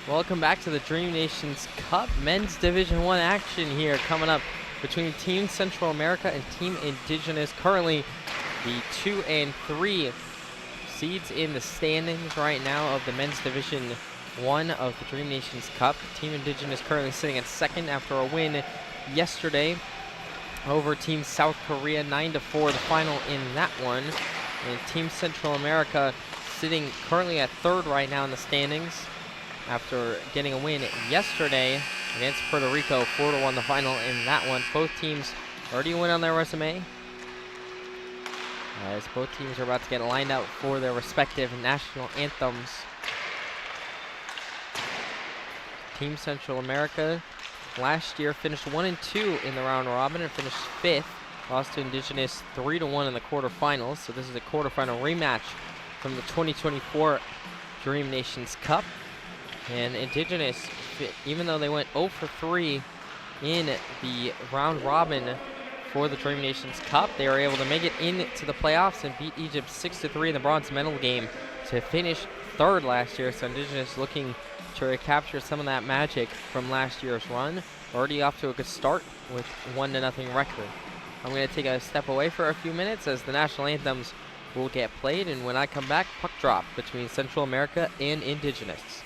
Welcome back to the Dream Nations Cup Men's Division 1 action here coming up between Team Central America and Team Indigenous. Currently the 2 and 3 seeds in the standings right now of the Men's Division 1 of the Dream Nations Cup. Team Indigenous currently sitting at second after a win yesterday over Team South Korea, 9-4 the final in that one. And Team Central America sitting currently at third right now in the standings after getting a win yesterday against Puerto Rico, 4-1 the final in that one. Both teams already a win on their resume, as both teams are about to get lined up for their respective national anthems. Team Central America last year finished 1-2 in the round robin and finished 5th. Lost to Indigenous 3-1 in the quarterfinals. So this is a quarterfinal rematch from the 2024 Dream Nations Cup. And Indigenous, even though they went 0-3 in the round robin for the Dream Nations Cup, they were able to make it into the playoffs and beat Egypt 6-3 in the bronze medal game to finish third last year. So Indigenous looking to recapture some of that magic from last year's run. Already off to a good start with 1-0 record. I'm going to take a step away for a few minutes as the national anthems will get played, and when I come back, puck drop between Central America and Indigenous.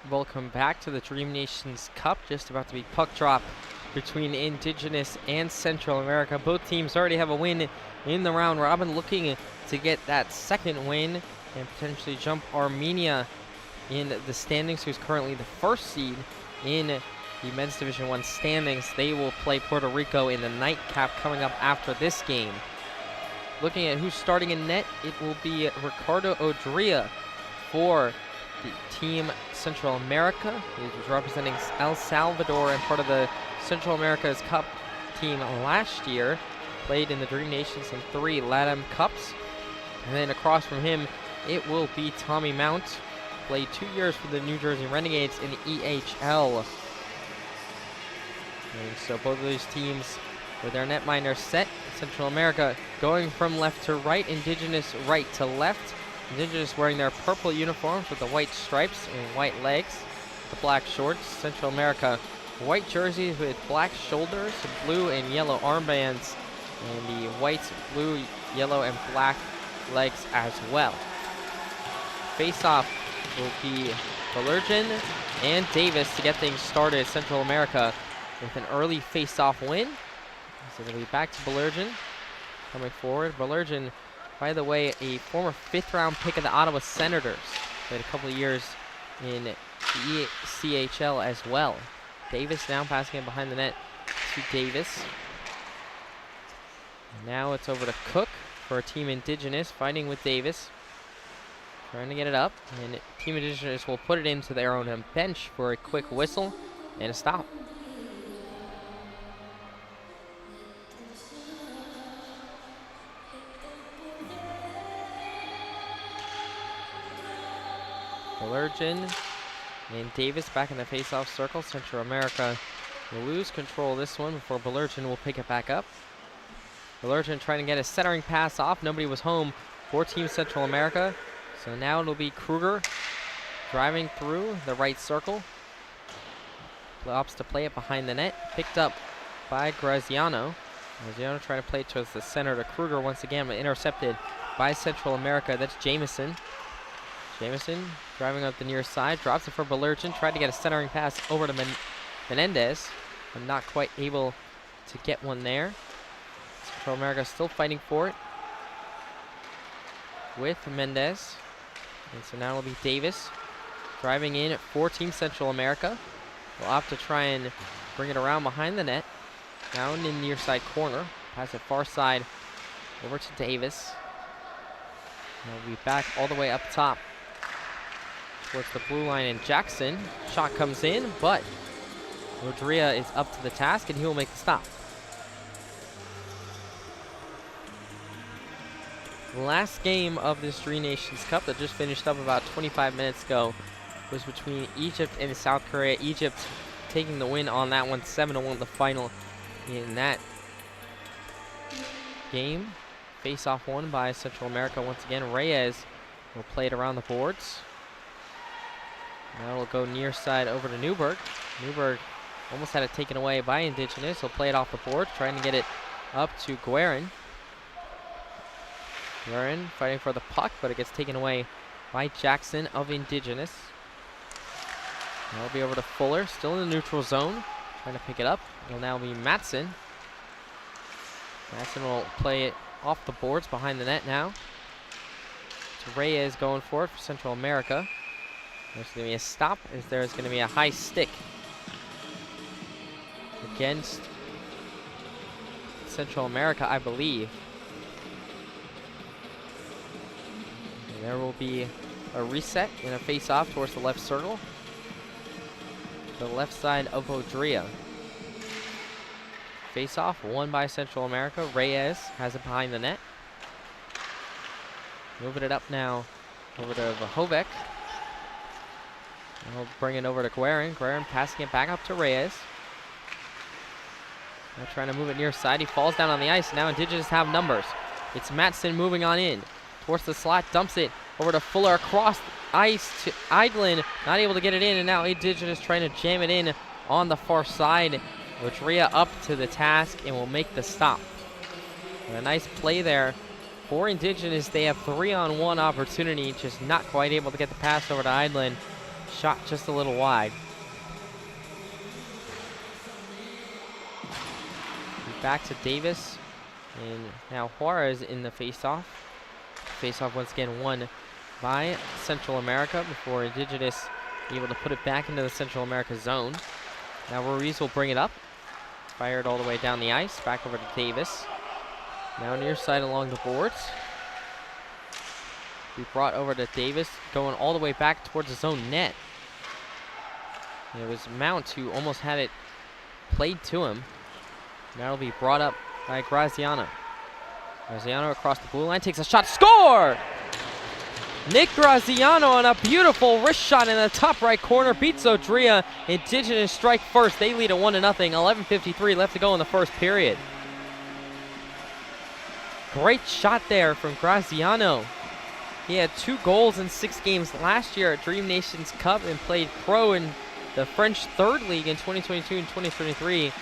Welcome back to the Dream Nations Cup. Just about to be puck drop between Indigenous and Central America. Both teams already have a win in the round robin, looking to get that second win and potentially jump Armenia in the standings, who's currently the first seed in the men's Division I standings. They will play Puerto Rico in the nightcap coming up after this game. Looking at who's starting in net, it will be Ricardo Odria for the Team Central America. He was representing El Salvador and part of the Central America's Cup team last year. Played in the Dream Nations and 3 LATAM Cups. And then across from him, it will be Tommy Mount. Played 2 years for the New Jersey Renegades in the EHL. And so both of these teams with their netminders set. Central America going from left to right, Indigenous right to left. Indigenous wearing their purple uniforms with the white stripes and white legs, the black shorts. Central America white jerseys with black shoulders, blue and yellow armbands, and the white, blue, yellow, and black legs as well. Face-off will be Valergen and Davis to get things started. Central America with an early face-off win. So it'll be back to Valergen coming forward. Valergen, by the way, a former 5th-round pick of the Ottawa Senators. Played a couple of years in the ECHL as well. Davis now passing it behind the net to Davis. And now it's over to Cook for Team Indigenous, fighting with Davis. Trying to get it up, and Team Indigenous will put it into their own bench for a quick whistle and a stop. Valergen and Davis back in the face-off circle. Central America will lose control of this one before Valergen will pick it back up. Valergen trying to get a centering pass off. Nobody was home for Team Central America. So now it'll be Kruger driving through the right circle. Opts to play it behind the net. Picked up by Graziano. Graziano trying to play it towards the center to Kruger once again, but intercepted by Central America. That's Jamison. Jamison driving up the near side. Drops it for Valergen. Tried to get a centering pass over to Menendez, but not quite able to get one there. Central America still fighting for it with Mendez. And so now it'll be Davis driving in for Team Central America. We'll opt to try and bring it around behind the net. Now in the near side corner. Pass it far side over to Davis. And we'll be back all the way up top towards the blue line, and Jackson. Shot comes in, but Rodria is up to the task, and he will make the stop. The last game of this Three Nations Cup that just finished up about 25 minutes ago was between Egypt and South Korea. Egypt taking the win on that one, 7-1 the final in that game. Face-off won by Central America once again. Reyes will play it around the boards. Now we'll go near side over to Newberg. Newberg almost had it taken away by Indigenous. He'll play it off the board, trying to get it up to Guerin. Guerin fighting for the puck, but it gets taken away by Jackson of Indigenous. Now it'll be over to Fuller, still in the neutral zone, trying to pick it up. It'll now be Matson. Matson will play it off the boards behind the net now. To Reyes going for it for Central America. There's going to be a stop as there's going to be a high stick against Central America, I believe. And there will be a reset and a face-off towards the left circle. The left side of Odria. Face-off won by Central America. Reyes has it behind the net. Moving it up now over to Vahovec. We'll bring it over to Guerin. Guerin passing it back up to Reyes. Now trying to move it near side. He falls down on the ice. Now Indigenous have numbers. It's Matson moving on in towards the slot. Dumps it over to Fuller across ice to Eidlin. Not able to get it in. And now Indigenous trying to jam it in on the far side. Rodria up to the task and will make the stop. And a nice play there for Indigenous. They have 3-on-1 opportunity. Just not quite able to get the pass over to Eidlin. Shot just a little wide. Back to Davis. And now Juarez in the face-off. Face-off once again won by Central America before Indigenous able to put it back into the Central America zone. Now Ruiz will bring it up. Fired all the way down the ice. Back over to Davis. Now near side along the boards. Be brought over to Davis, going all the way back towards his own net. And it was Mount who almost had it played to him. Now it'll be brought up by Graziano. Graziano across the blue line, takes a shot, score! Nick Graziano on a beautiful wrist shot in the top right corner, beats Odria. Indigenous strike first, they lead at 1-0, 11:53 left to go in the first period. Great shot there from Graziano. He had 2 goals in 6 games last year at Dream Nations Cup and played pro in the French Third League in 2022 and 2023.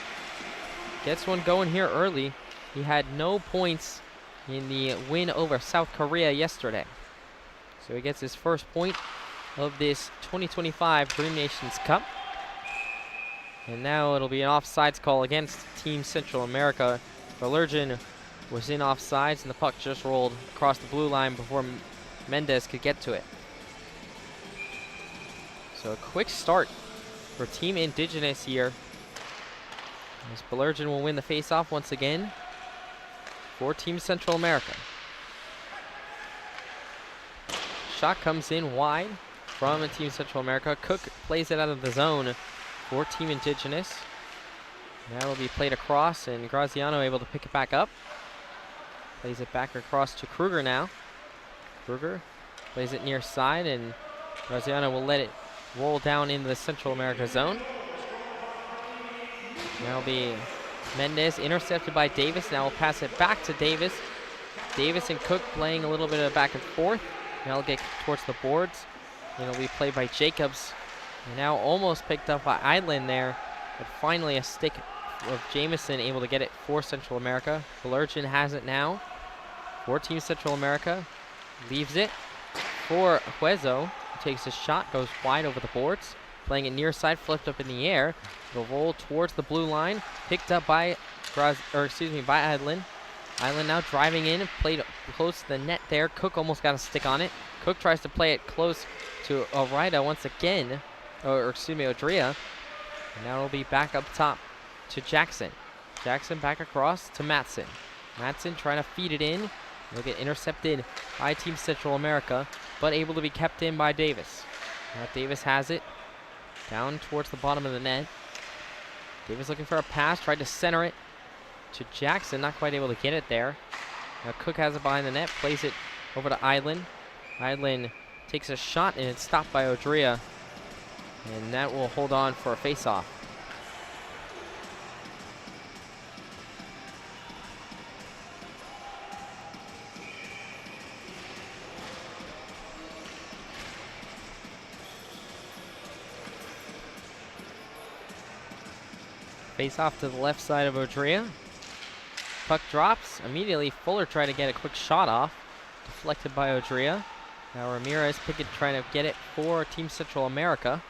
Gets one going here early. He had no points in the win over South Korea yesterday. So he gets his first point of this 2025 Dream Nations Cup. And now it'll be an offsides call against Team Central America. Valerjan was in offsides and the puck just rolled across the blue line before Mendez could get to it. So a quick start for Team Indigenous here. As Valerjan will win the face-off once again for Team Central America. Shot comes in wide from Team Central America. Cook plays it out of the zone for Team Indigenous. Now will be played across, and Graziano able to pick it back up. Plays it back across to Kruger now. Kruger plays it near side, and Graziano will let it roll down into the Central America zone. Now will be Mendez intercepted by Davis. Now we'll pass it back to Davis. Davis and Cook playing a little bit of back and forth. Now it'll get towards the boards. And it'll be played by Jacobs. And now almost picked up by Idlin there. But finally a stick of Jameson able to get it for Central America. Valerjan has it now for Team Central America. Leaves it for Huezo. Takes a shot, goes wide over the boards. Playing it near side, flipped up in the air. It'll roll towards the blue line. Picked up by by Idlin. Idlin now driving in, played close to the net there. Cook almost got a stick on it. Cook tries to play it close to Orida once again, Odria. And now it'll be back up top to Jackson. Jackson back across to Matson. Matson trying to feed it in. It'll get intercepted by Team Central America, but able to be kept in by Davis. Now Davis has it down towards the bottom of the net. Davis looking for a pass, tried to center it to Jackson, not quite able to get it there. Now Cook has it behind the net, plays it over to Idlin. Idlin takes a shot and it's stopped by Odria. And that will hold on for a face-off. Face off to the left side of Odria. Puck drops. Immediately Fuller tried to get a quick shot off. Deflected by Odria. Now Ramirez Pickett trying to get it for Team Central America.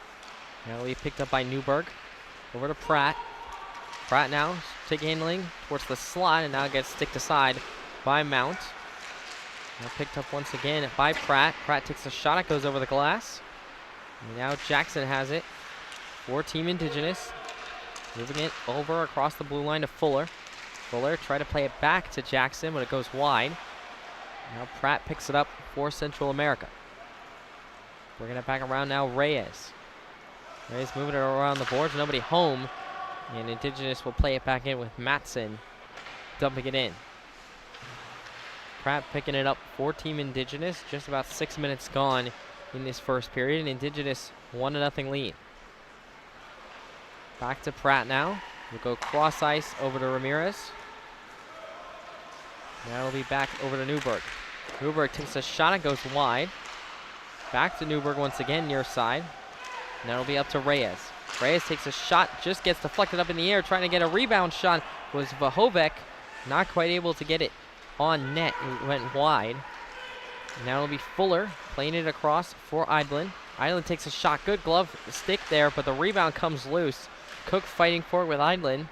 Now he picked up by Newberg. Over to Pratt. Pratt now handling towards the slot and now gets sticked aside by Mount. Now picked up once again by Pratt. Pratt takes a shot. It goes over the glass. And now Jackson has it for Team Indigenous. Moving it over across the blue line to Fuller. Fuller tried to play it back to Jackson, but it goes wide. Now Pratt picks it up for Central America. Bringing it back around now, Reyes. Reyes moving it around the boards, nobody home. And Indigenous will play it back in with Matson dumping it in. Pratt picking it up for Team Indigenous. Just about 6 minutes gone in this first period. And Indigenous 1-0 lead. Back to Pratt now. We'll go cross ice over to Ramirez. Now it'll be back over to Newberg. Newberg takes a shot and goes wide. Back to Newberg once again, near side. Now it'll be up to Reyes. Reyes takes a shot, just gets deflected up in the air, trying to get a rebound shot. Was Vahovec not quite able to get it on net. It went wide. Now it'll be Fuller playing it across for Idlin. Idlin takes a shot, good glove stick there, but the rebound comes loose. Cook fighting for it with Idlin.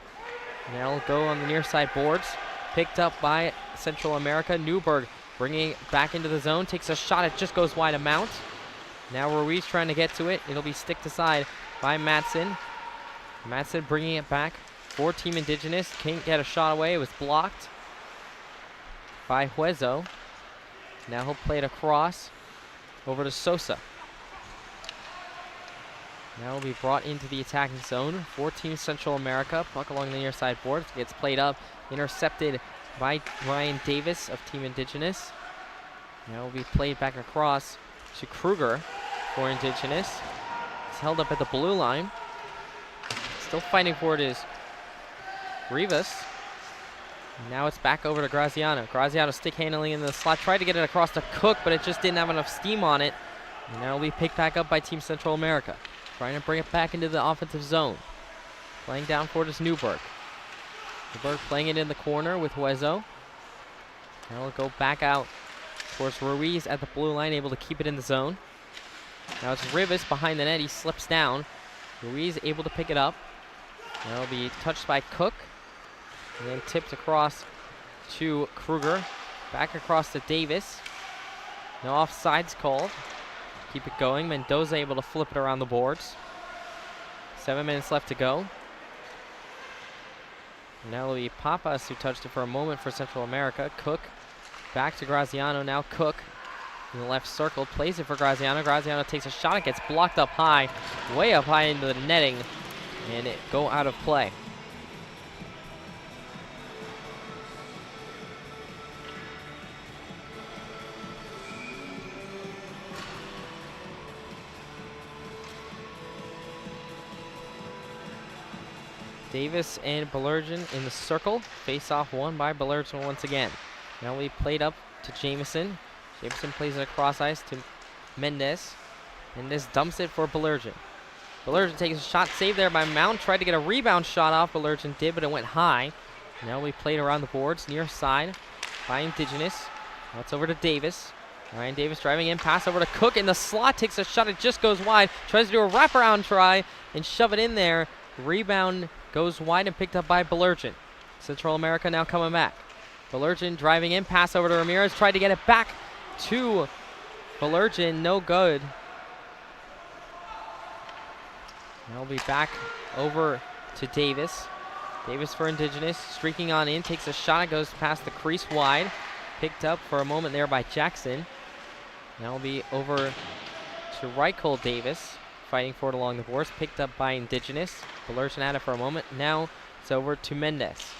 Now it'll go on the near side boards. Picked up by Central America. Newberg bringing it back into the zone. Takes a shot. It just goes wide of Mount. Now Ruiz trying to get to it. It'll be sticked aside by Matson. Madsen bringing it back for Team Indigenous. Can't get a shot away. It was blocked by Huezo. Now he'll play it across over to Sosa. Now will be brought into the attacking zone for Team Central America. Puck along the near side boards. Gets played up. Intercepted by Ryan Davis of Team Indigenous. Now will be played back across to Kruger for Indigenous. It's held up at the blue line. Still fighting for it is Rivas. Now it's back over to Graziano. Graziano stick handling in the slot. Tried to get it across to Cook, but it just didn't have enough steam on it. And now it'll be picked back up by Team Central America. Trying to bring it back into the offensive zone. Playing down for it is Newberg. Newberg playing it in the corner with Huezo. Now it'll go back out towards Ruiz at the blue line, able to keep it in the zone. Now it's Rivas behind the net. He slips down. Ruiz able to pick it up. Now it'll be touched by Cook. And then tipped across to Kruger. Back across to Davis. No offsides called. Keep it going. Mendoza able to flip it around the boards. 7 minutes left to go. Now it'll be Papas who touched it for a moment for Central America. Cook back to Graziano. Now Cook in the left circle plays it for Graziano. Graziano takes a shot. It gets blocked up high, way up high into the netting, and it go out of play. Davis and Belergen in the circle. Face-off won by Belergen once again. Now we played up to Jameson. Jameson plays it across ice to Mendez. Mendez dumps it for Belergen. Belergen takes a shot saved there by Mount. Tried to get a rebound shot off. Belergen did, but it went high. Now we played around the boards near side by Indigenous. Now it's over to Davis. Ryan Davis driving in, pass over to Cook in the slot. Takes a shot, it just goes wide. Tries to do a wraparound try and shove it in there. Rebound goes wide and picked up by Belergen. Central America now coming back. Belergen driving in, pass over to Ramirez. Tried to get it back to Belergen, no good. Now we'll be back over to Davis. Davis for Indigenous, streaking on in, takes a shot, goes past the crease wide. Picked up for a moment there by Jackson. Now we'll be over to Reichel Davis, fighting for it along the boards, picked up by Indigenous. Belergen had it for a moment. Now it's over to Mendez.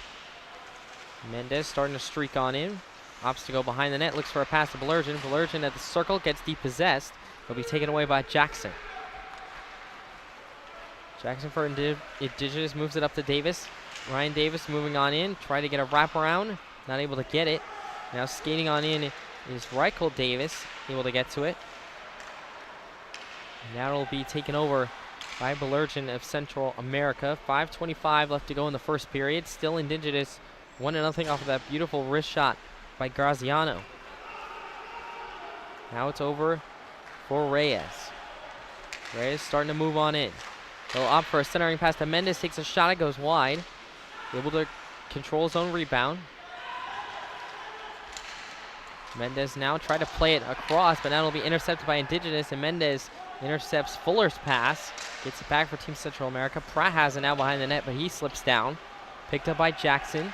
Mendez starting to streak on in. Opts to go behind the net, looks for a pass to Belergen. Belergen at the circle, gets depossessed. He'll be taken away by Jackson. Jackson for Indigenous moves it up to Davis. Ryan Davis moving on in, trying to get a wraparound, not able to get it. Now skating on in is Reichel Davis, able to get to it. Now it'll be taken over by Belergen of Central America. 5:25 left to go in the first period. Still Indigenous 1-0 off of that beautiful wrist shot by Graziano. Now it's over for Reyes. Reyes starting to move on in. He'll opt for a centering pass to Mendez. Takes a shot, it goes wide. Able to control his own rebound. Mendez now tried to play it across, but now it'll be intercepted by Indigenous, and Mendez intercepts Fuller's pass. Gets it back for Team Central America. Pratt has it now behind the net, but he slips down. Picked up by Jackson.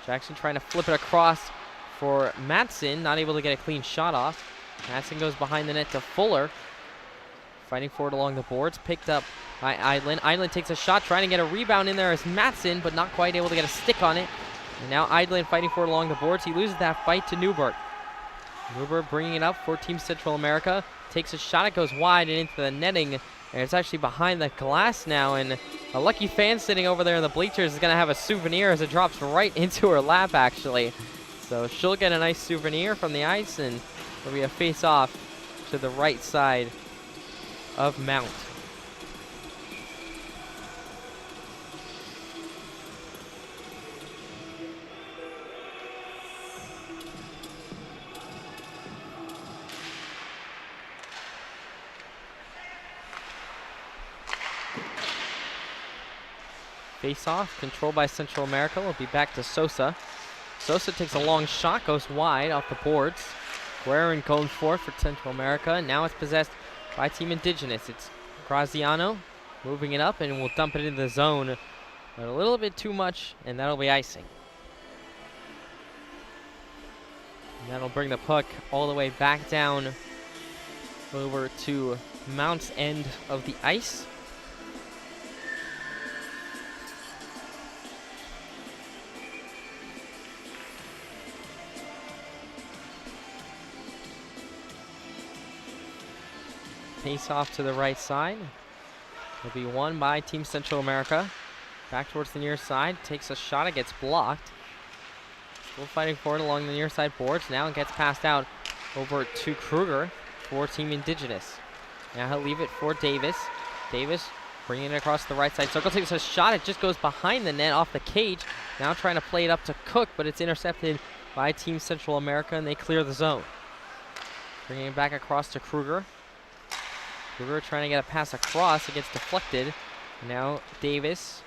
Jackson trying to flip it across for Madsen. Not able to get a clean shot off. Madsen goes behind the net to Fuller. Fighting for it along the boards. Picked up by Eidlin. Eidlin takes a shot, trying to get a rebound in there as Madsen, but not quite able to get a stick on it. And now Eidlin fighting for it along the boards. He loses that fight to Newberg. Newberg bringing it up for Team Central America. Takes a shot, it goes wide and into the netting. And it's actually behind the glass now. And a lucky fan sitting over there in the bleachers is going to have a souvenir as it drops right into her lap, actually. So she'll get a nice souvenir from the ice, and there'll be a face-off to the right side of Mount. Face-off, controlled by Central America. We'll be back to Sosa. Sosa takes a long shot, goes wide off the boards. Guerin goes forth for Central America. Now it's possessed by Team Indigenous. It's Graziano. moving it up, and we'll dump it into the zone. But a little bit too much, and that'll be icing. And that'll bring the puck all the way back down over to Mount's end of the ice. Face off to the right side. It'll be won by Team Central America. Back towards the near side. Takes a shot. It gets blocked. Still fighting for it along the near side boards. Now it gets passed out over to Kruger for Team Indigenous. Now he'll leave it for Davis. Davis bringing it across the right side circle. Takes a shot. It just goes behind the net off the cage. Now trying to play it up to Cook, but it's intercepted by Team Central America, and they clear the zone. Bringing it back across to Kruger. Kruger trying to get a pass across. It gets deflected. Now Davis.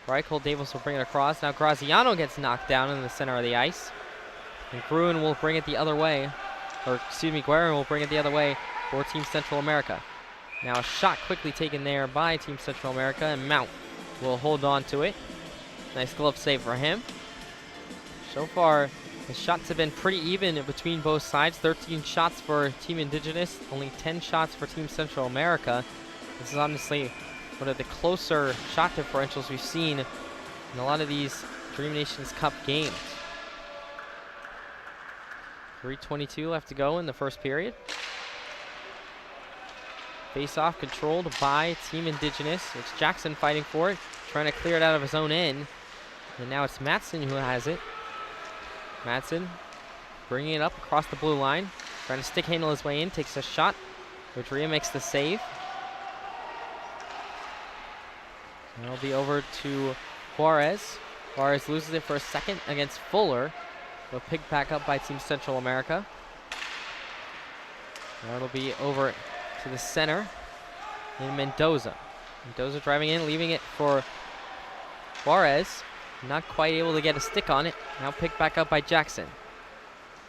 Reichel Davis will bring it across. Now Graziano gets knocked down in the center of the ice. And Gruen will bring it the other way. Or, excuse me, Guerin will bring it the other way for Team Central America. Now a shot quickly taken there by Team Central America, and Mount will hold on to it. Nice glove save for him. So far, the shots have been pretty even between both sides. 13 shots for Team Indigenous, only 10 shots for Team Central America. This is honestly one of the closer shot differentials we've seen in a lot of these Dream Nations Cup games. 3:22 left to go in the first period. Face-off controlled by Team Indigenous. It's Jackson fighting for it, trying to clear it out of his own end. And now it's Matson who has it. Matson bringing it up across the blue line, trying to stick handle his way in, takes a shot. Rodria makes the save. And it'll be over to Juarez. Juarez loses it for a second against Fuller. They'll pick back up by Team Central America. Now it'll be over to the center in Mendoza. Mendoza driving in, leaving it for Juarez. Not quite able to get a stick on it. Now picked back up by Jackson.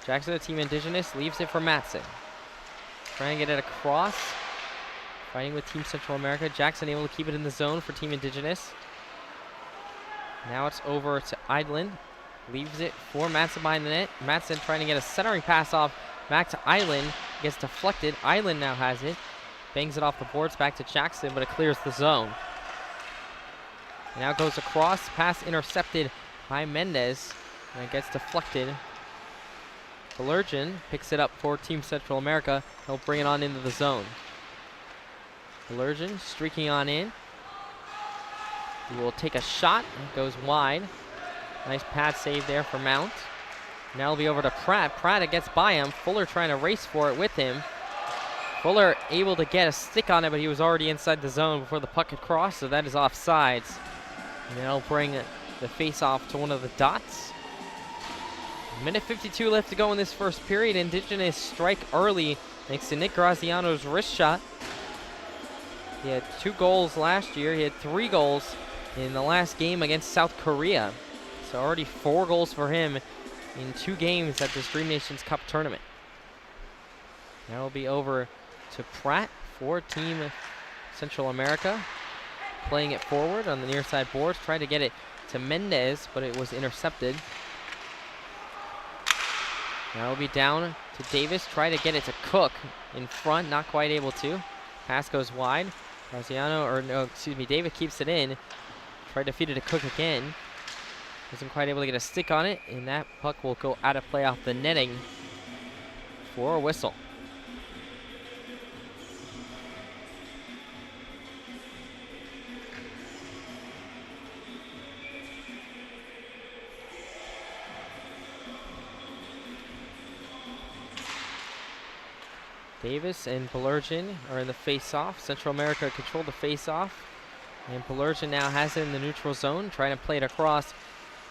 Jackson, the Team Indigenous, leaves it for Matson. Trying to get it across. Fighting with Team Central America. Jackson able to keep it in the zone for Team Indigenous. Now it's over to Idland. Leaves it for Matson behind the net. Matson trying to get a centering pass off back to Island. Gets deflected. Island now has it. Bangs it off the boards back to Jackson, but it clears the zone. And now goes across. Pass intercepted by Mendez. And it gets deflected. Belergen picks it up for Team Central America. He'll bring it on into the zone. Belergen streaking on in. He will take a shot. It goes wide. Nice pad save there for Mount. Now it'll be over to Pratt. Pratt gets by him. Fuller trying to race for it with him. Fuller able to get a stick on it, but he was already inside the zone before the puck had crossed, so that is offsides. And they'll bring the face-off to one of the dots. Minute 52 left to go in this first period. Indigenous strike early thanks to Nick Graziano's wrist shot. He had 2 goals last year. He had 3 goals in the last game against South Korea. So already 4 goals for him in 2 games at this Dream Nations Cup tournament. Now it'll be over to Pratt for Team Central America. Playing it forward on the near side boards. Tried to get it to Mendez, but it was intercepted. Now it'll be down to Davis. Try to get it to Cook in front. Not quite able to. Pass goes wide. David keeps it in. Tried to feed it to Cook again. Wasn't quite able to get a stick on it, and that puck will go out of play off the netting for a whistle. Davis and Belergen are in the face-off. Central America controlled the face-off. And Belergen now has it in the neutral zone, trying to play it across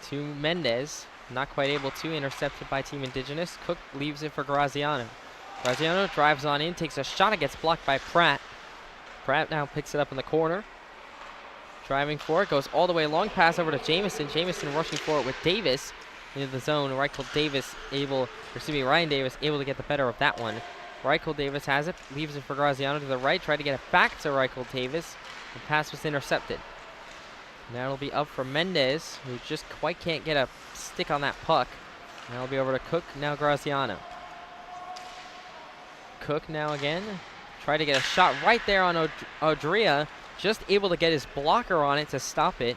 to Mendez. Not quite able to, intercepted by Team Indigenous. Cook leaves it for Graziano. Graziano drives on in, takes a shot, it gets blocked by Pratt. Pratt now picks it up in the corner. Driving for it, goes all the way, long pass over to Jamison. Jamison rushing for it with Davis into the zone. Ryan Davis able to get the better of that one. Reichel Davis has it, leaves it for Graziano to the right, try to get it back to Reichel Davis. The pass was intercepted. Now it'll be up for Mendez, who just quite can't get a stick on that puck. Now it'll be over to Cook, now Graziano. Cook now again. Try to get a shot right there on Odria. Just able to get his blocker on it to stop it.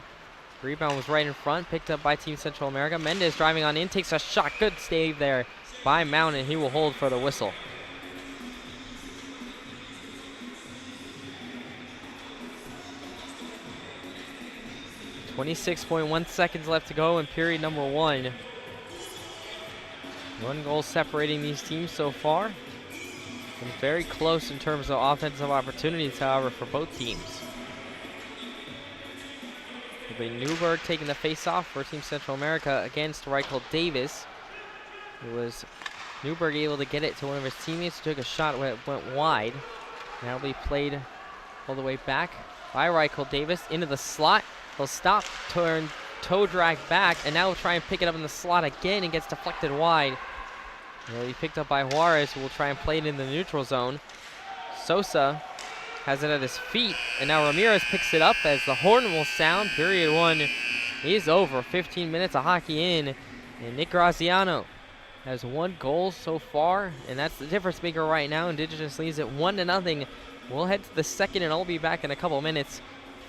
Rebound was right in front, picked up by Team Central America. Mendez driving on in, takes a shot. Good save there by Mountain. He will hold for the whistle. .1 seconds left to go in period number 1. 1 goal separating these teams so far. And very close in terms of offensive opportunities, however, for both teams. It'll be Newberg taking the face-off for Team Central America against Reichel Davis. It was Newberg able to get it to one of his teammates who took a shot when it went wide. Now it'll be played all the way back by Reichel Davis into the slot. He'll stop, turn, toe drag back, and now he'll try and pick it up in the slot again and gets deflected wide. It'll be picked up by Juarez, who will try and play it in the neutral zone. Sosa has it at his feet, and now Ramirez picks it up as the horn will sound. Period 1 is over. 15 minutes of hockey in, and Nick Graziano has 1 goal so far, and that's the difference maker right now. Indigenous leads it 1-0. We'll head to the second, and I'll be back in a couple minutes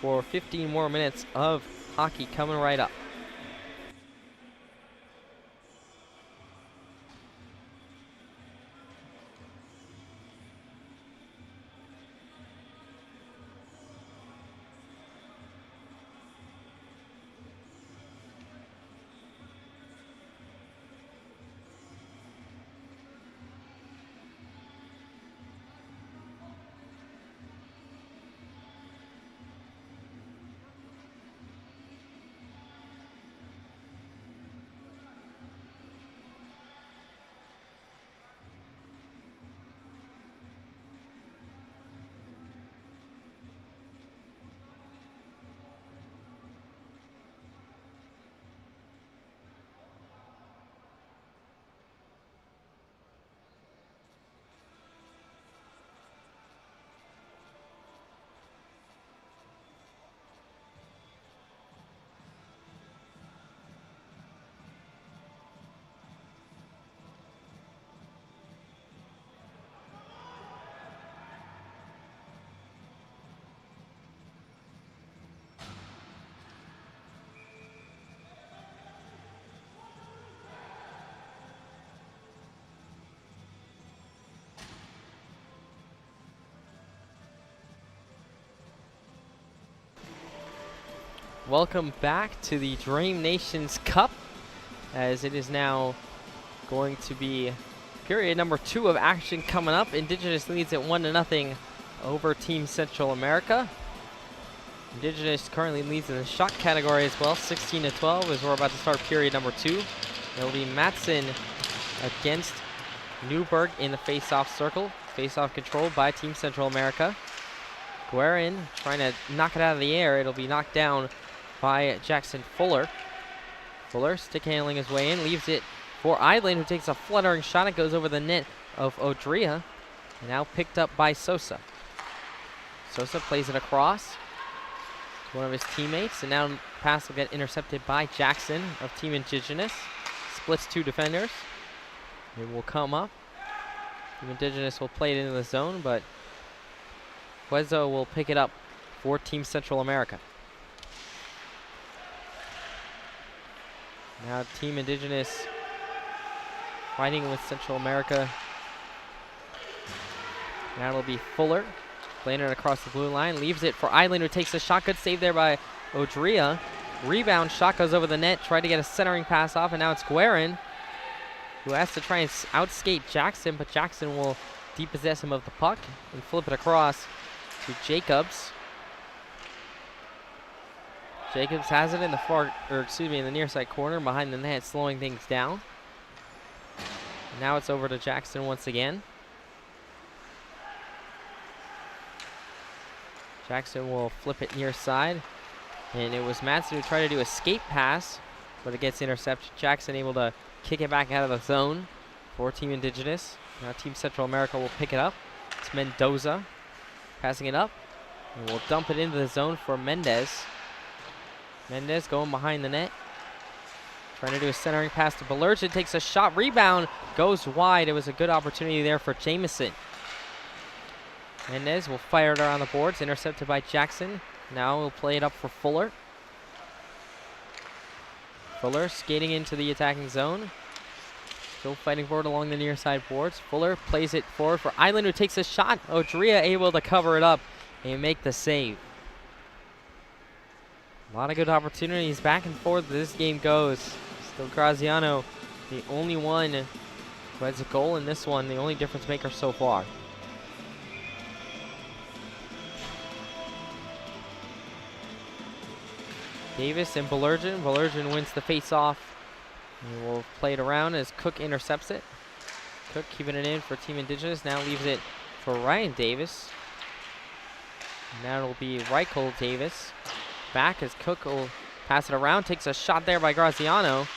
for 15 more minutes of hockey coming right up. Welcome back to the Dream Nations Cup, as it is now going to be period number 2 of action coming up. Indigenous leads at 1-0 over Team Central America. Indigenous currently leads in the shot category as well, 16-12, as we're about to start period number 2. It'll be Matson against Newberg in the face-off circle. Face-off controlled by Team Central America. Guerin trying to knock it out of the air. It'll be knocked down by Jackson Fuller. Fuller stick handling his way in, leaves it for Idlin, who takes a fluttering shot. It goes over the net of Odria, and now picked up by Sosa. Sosa plays it across to one of his teammates, and now the pass will get intercepted by Jackson of Team Indigenous. Splits 2 defenders. It will come up. Team Indigenous will play it into the zone, but Huezo will pick it up for Team Central America. Now Team Indigenous fighting with Central America. Now it'll be Fuller playing it across the blue line. Leaves it for Idlin, who takes a shot. Good save there by Odria. Rebound shot goes over the net. Tried to get a centering pass off, and now it's Guerin, who has to try and outskate Jackson, but Jackson will depossess him of the puck and flip it across to Jacobs. Jacobs has it in the in the near side corner behind the net, slowing things down. And now it's over to Jackson once again. Jackson will flip it near side, and it was Madsen who tried to do a skate pass, but it gets intercepted. Jackson able to kick it back out of the zone for Team Indigenous. Now Team Central America will pick it up. It's Mendoza passing it up. And we'll dump it into the zone for Mendez. Mendez going behind the net. Trying to do a centering pass to Belergen. Takes a shot. Rebound. Goes wide. It was a good opportunity there for Jamison. Mendez will fire it around the boards. Intercepted by Jackson. Now we'll play it up for Fuller. Fuller skating into the attacking zone. Still fighting forward along the near side boards. Fuller plays it forward for Island, who takes a shot. Odria able to cover it up and make the save. A lot of good opportunities back and forth this game goes. Still Graziano, the only one who has a goal in this one, the only difference maker so far. Davis and Belergen. Belergen wins the face-off. And we'll play it around as Cook intercepts it. Cook keeping it in for Team Indigenous. Now leaves it for Ryan Davis. And now it'll be Reichel Davis. Back as Cook will pass it around. Takes a shot there by Graziano.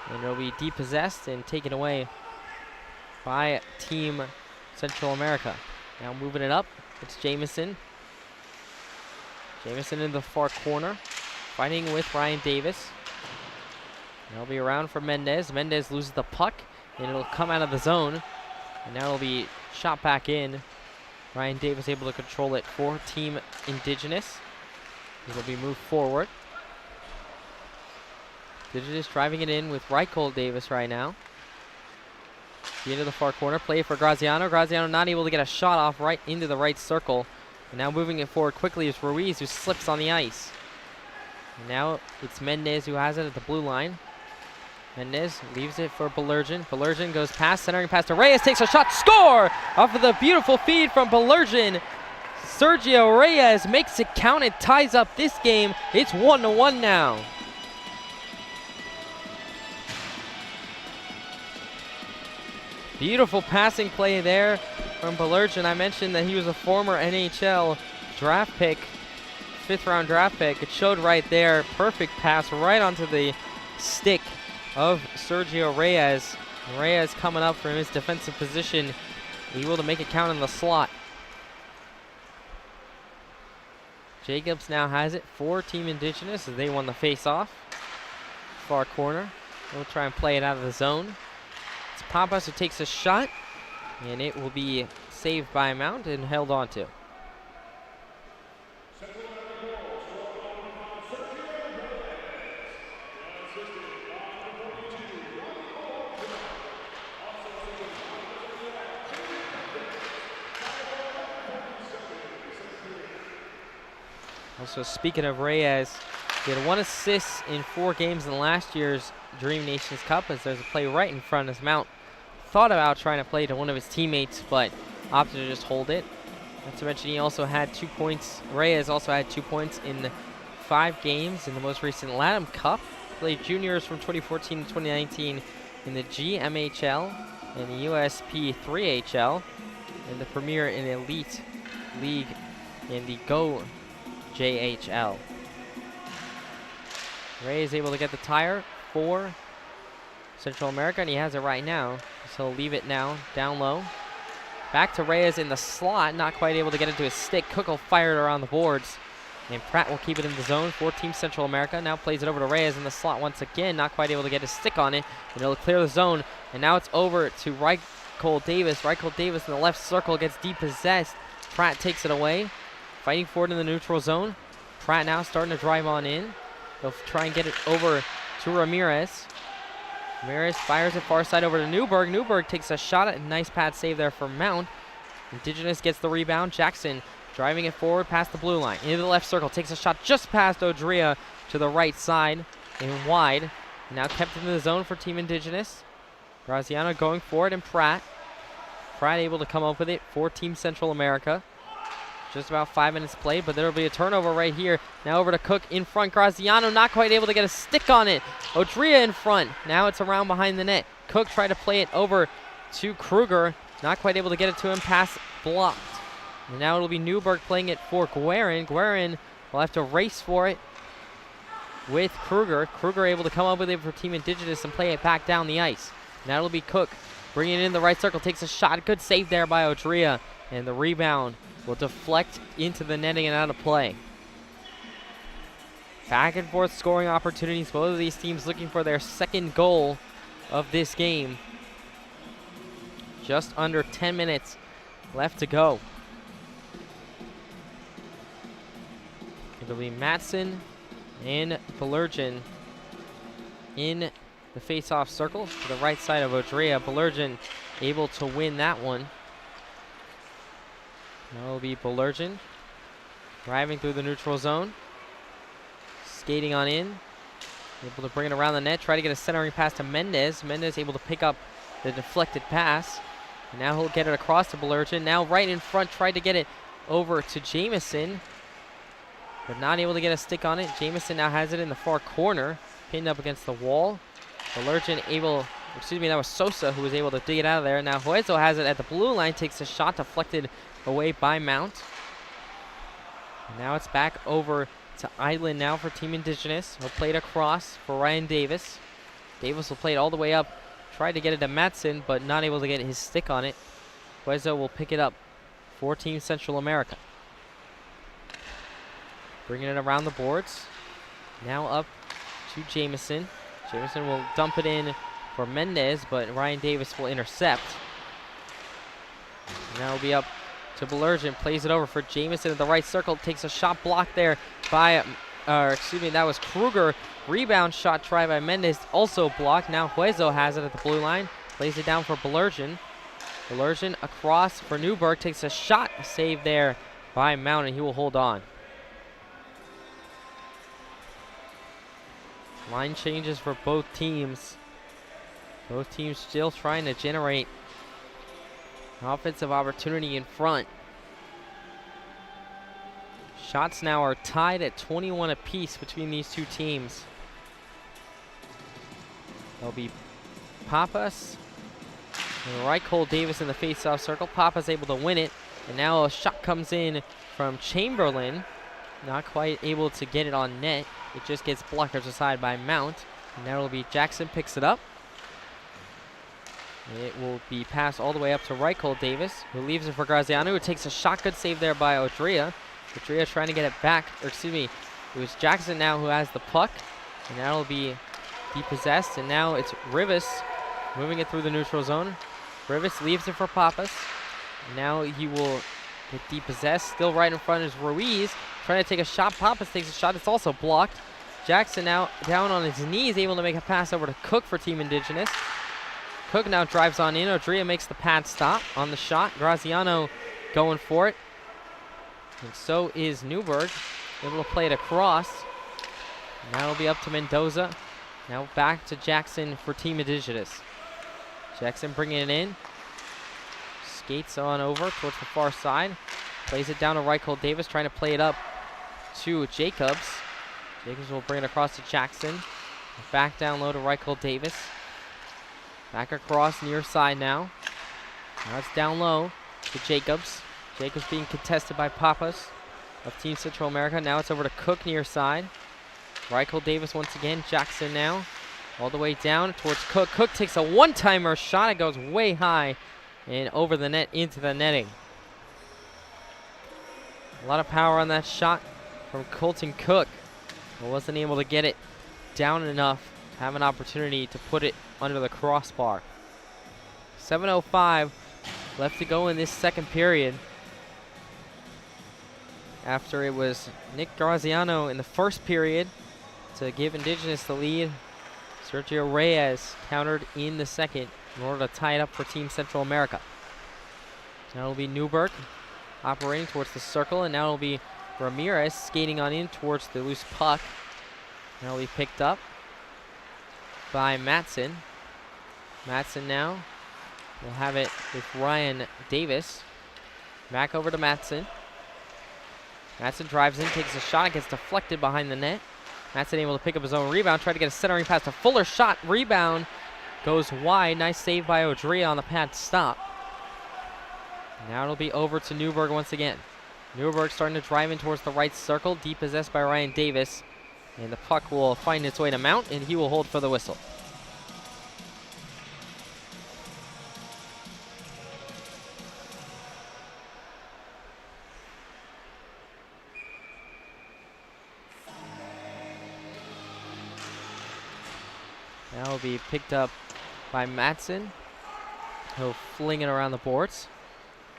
And it'll be depossessed and taken away by Team Central America. Now moving it up. It's Jamison. Jamison in the far corner. Fighting with Ryan Davis. It'll be around for Mendez. Mendez loses the puck, and it'll come out of the zone. And now it'll be shot back in. Ryan Davis able to control it for Team Indigenous. It'll be moved forward. Indigenous driving it in with Reichel Davis right now. The end of the far corner. Play for Graziano. Graziano not able to get a shot off right into the right circle. And now moving it forward quickly is Ruiz, who slips on the ice. And now it's Mendez who has it at the blue line. Mendez leaves it for Belergen. Belergen goes past, centering pass to Reyes, takes a shot, score! Off of the beautiful feed from Belergen. Sergio Reyes makes it count and ties up this game. It's 1-1 now. Beautiful passing play there from Belergen. I mentioned that he was a former NHL draft pick, 5th round draft pick. It showed right there. Perfect pass right onto the stick of Sergio Reyes. Reyes coming up from his defensive position, able to make it count in the slot. Jacobs now has it for Team Indigenous as they won the face-off. Far corner. We'll try and play it out of the zone. It's Pappas who takes a shot, and it will be saved by Mount and held on to. Also, speaking of Reyes, he had 1 assist in 4 games in last year's Dream Nations Cup, as there's a play right in front as Mount thought about trying to play to one of his teammates, but opted to just hold it. Not to mention he also had 2 points. Reyes also had 2 points in 5 games in the most recent LATAM Cup. Played juniors from 2014 to 2019 in the GMHL and the USP 3HL, and the Premier and Elite League in the Go JHL. Ray is able to get the tire for Central America, and he has it right now. So he'll leave it now down low. Back to Reyes in the slot, not quite able to get into his stick. Cook will fire it around the boards, and Pratt will keep it in the zone for Team Central America. Now plays it over to Reyes in the slot once again, not quite able to get his stick on it, and it'll clear the zone. And now it's over to Reichel Davis. Reichel Davis in the left circle gets depossessed. Pratt takes it away. Fighting forward in the neutral zone. Pratt now starting to drive on in. They'll try and get it over to Ramirez. Ramirez fires it far side over to Newberg. Newberg takes a shot at a nice pad save there for Mount. Indigenous gets the rebound. Jackson driving it forward past the blue line. Into the left circle. Takes a shot just past Odria to the right side and wide. Now kept in the zone for Team Indigenous. Graziano going forward, and Pratt. Pratt able to come up with it for Team Central America. Just about 5 minutes played, but there will be a turnover right here. Now over to Cook in front. Graziano not quite able to get a stick on it. Odria in front. Now it's around behind the net. Cook tried to play it over to Kruger. Not quite able to get it to him. Pass blocked. And now it'll be Newberg playing it for Guerin. Guerin will have to race for it with Kruger. Kruger able to come up with it for Team Indigenous and play it back down the ice. Now it'll be Cook bringing it in the right circle. Takes a shot. Good save there by Odria. And the rebound will deflect into the netting and out of play. Back and forth scoring opportunities. Both of these teams looking for their second goal of this game. Just under 10 minutes left to go. It'll be Matson and Belergen in the face-off circle to the right side of Odrea. Belergen able to win that one. Now it'll be Belergen driving through the neutral zone. Skating on in. Able to bring it around the net. Try to get a centering pass to Mendez. Mendez able to pick up the deflected pass. And now he'll get it across to Belergen. Now right in front, tried to get it over to Jamison, but not able to get a stick on it. Jamison now has it in the far corner, pinned up against the wall. Belergen able, that was Sosa who was able to dig it out of there. Now Hueso has it at the blue line, takes a shot deflected away by Mount. And now it's back over to Island now for Team Indigenous. He'll play it across for Ryan Davis. Davis will play it all the way up. Tried to get it to Matson, but not able to get his stick on it. Hueso will pick it up for Team Central America. Bringing it around the boards. Now up to Jamison. Jamison will dump it in for Mendez, but Ryan Davis will intercept. Now it'll be up to Belergen. Plays it over for Jamison at the right circle. Takes a shot blocked there by, that was Kruger. Rebound shot tried by Mendez, also blocked. Now Hueso has it at the blue line. Plays it down for Belergen. Belergen across for Newberg. Takes a shot saved there by Mount, and he will hold on. Line changes for both teams. Both teams still trying to generate offensive opportunity in front. Shots now are tied at 21 apiece between these two teams. There'll be Papas and Reichhold Davis in the face-off circle. Papas able to win it, and now a shot comes in from Chamberlain. Not quite able to get it on net. It just gets blocked aside by Mount. And now it'll be Jackson picks it up. It will be passed all the way up to Reichhold Davis, who leaves it for Graziano, who takes a shot. Good save there by Odrea. Odrea trying to get it back, it was Jackson now who has the puck. And that'll be depossessed, and now it's Rivas moving it through the neutral zone. Rivas leaves it for Papas. Now he will get depossessed. Still right in front is Ruiz, trying to take a shot. Papas takes a shot. It's also blocked. Jackson now down on his knees, able to make a pass over to Cook for Team Indigenous. Cook now drives on in. Odrea makes the pad stop on the shot. Graziano going for it. And so is Newberg, able to play it across. Now it'll be up to Mendoza. Now back to Jackson for Team Indigenous. Jackson bringing it in. Skates on over towards the far side. Plays it down to Reichhold Davis, trying to play it up to Jacobs. Jacobs will bring it across to Jackson. Back down low to Reichhold Davis. Back across near side now. Now it's down low to Jacobs. Jacobs being contested by Papas of Team Central America. Now it's over to Cook near side. Reichhold Davis once again. Jackson now all the way down towards Cook. Cook takes a one-timer shot. It goes way high and over the net into the netting. A lot of power on that shot from Colton Cook, but wasn't able to get it down enough to have an opportunity to put it under the crossbar. 7:05 left to go in this second period. After it was Nick Graziano in the first period to give Indigenous the lead, Sergio Reyes countered in the second in order to tie it up for Team Central America. Now it'll be Newberg operating towards the circle, and now it'll be Ramirez skating on in towards the loose puck. Now it'll be picked up by Matson. Matson now will have it with Ryan Davis. Back over to Matson. Matson drives in, takes a shot, it gets deflected behind the net. Matson able to pick up his own rebound, try to get a centering pass to Fuller. Shot, rebound, goes wide. Nice save by Odrea on the pad stop. Now it'll be over to Newberg once again. Newberg starting to drive in towards the right circle, depossessed by Ryan Davis. And the puck will find its way to Mount, and he will hold for the whistle. Now will be picked up by Matson. He'll fling it around the boards.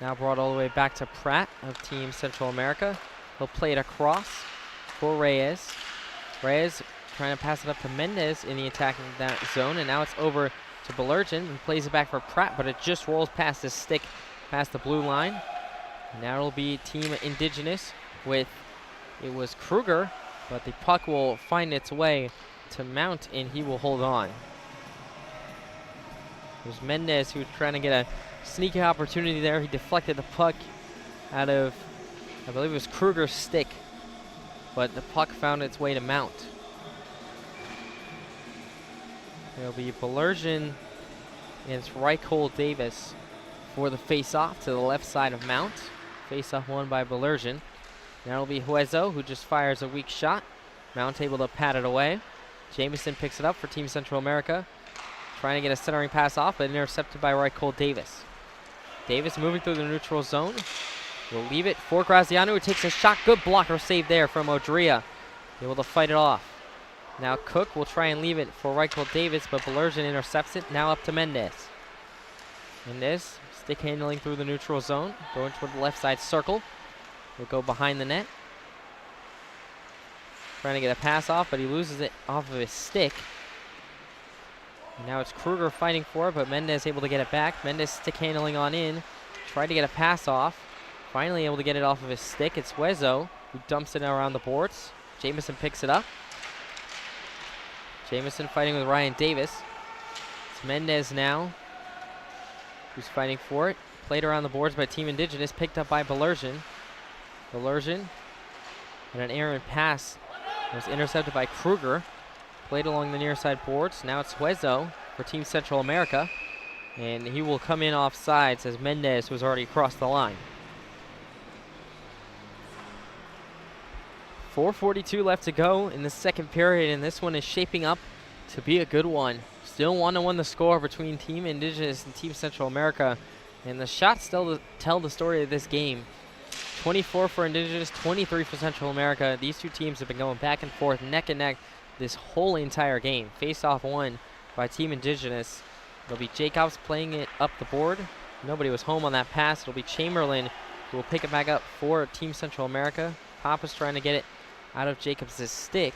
Now brought all the way back to Pratt of Team Central America. He'll play it across for Reyes. Reyes trying to pass it up to Mendez in the attacking zone, and now it's over to Belergen, and plays it back for Pratt, but it just rolls past his stick, past the blue line. And now it'll be Team Indigenous with, it was Kruger, but the puck will find its way to Mount, and he will hold on. There's Mendez, who was trying to get a sneaky opportunity there. He deflected the puck out of, I believe it was Kruger's stick, but the puck found its way to Mount. It'll be Belergen against Reichhold Davis for the face-off to the left side of Mount. Face-off won by Belergen. Now it'll be Huezo, who just fires a weak shot. Mount able to pat it away. Jameson picks it up for Team Central America. Trying to get a centering pass off, but intercepted by Reichhold Davis. Davis moving through the neutral zone. Will leave it for Graziano, who takes a shot. Good blocker save there from Odria. Able to fight it off. Now Cook will try and leave it for Reichhold Davis, but Belergen intercepts it. Now up to Mendez. Mendez stick handling through the neutral zone, going toward the left side circle. Will go behind the net. Trying to get a pass off, but he loses it off of his stick. And now it's Kruger fighting for it, but Mendez able to get it back. Mendez stick handling on in. Tried to get a pass off. Finally able to get it off of his stick. It's Huezo who dumps it around the boards. Jameson picks it up. Jameson fighting with Ryan Davis. It's Mendez now who's fighting for it. Played around the boards by Team Indigenous. Picked up by Belergen. Belergen and an errant pass was intercepted by Kruger. Played along the near side boards. Now it's Huezo for Team Central America. And he will come in off sides as Mendez was already across the line. 4:42 left to go in the second period, and this one is shaping up to be a good one. Still 1-1 the score between Team Indigenous and Team Central America. And the shots still tell the story of this game. 24 for Indigenous, 23 for Central America. These two teams have been going back and forth, neck and neck, this whole entire game. Face-off won by Team Indigenous. It'll be Jacobs playing it up the board. Nobody was home on that pass. It'll be Chamberlain who will pick it back up for Team Central America. Papa's trying to get it out of Jacobs' stick.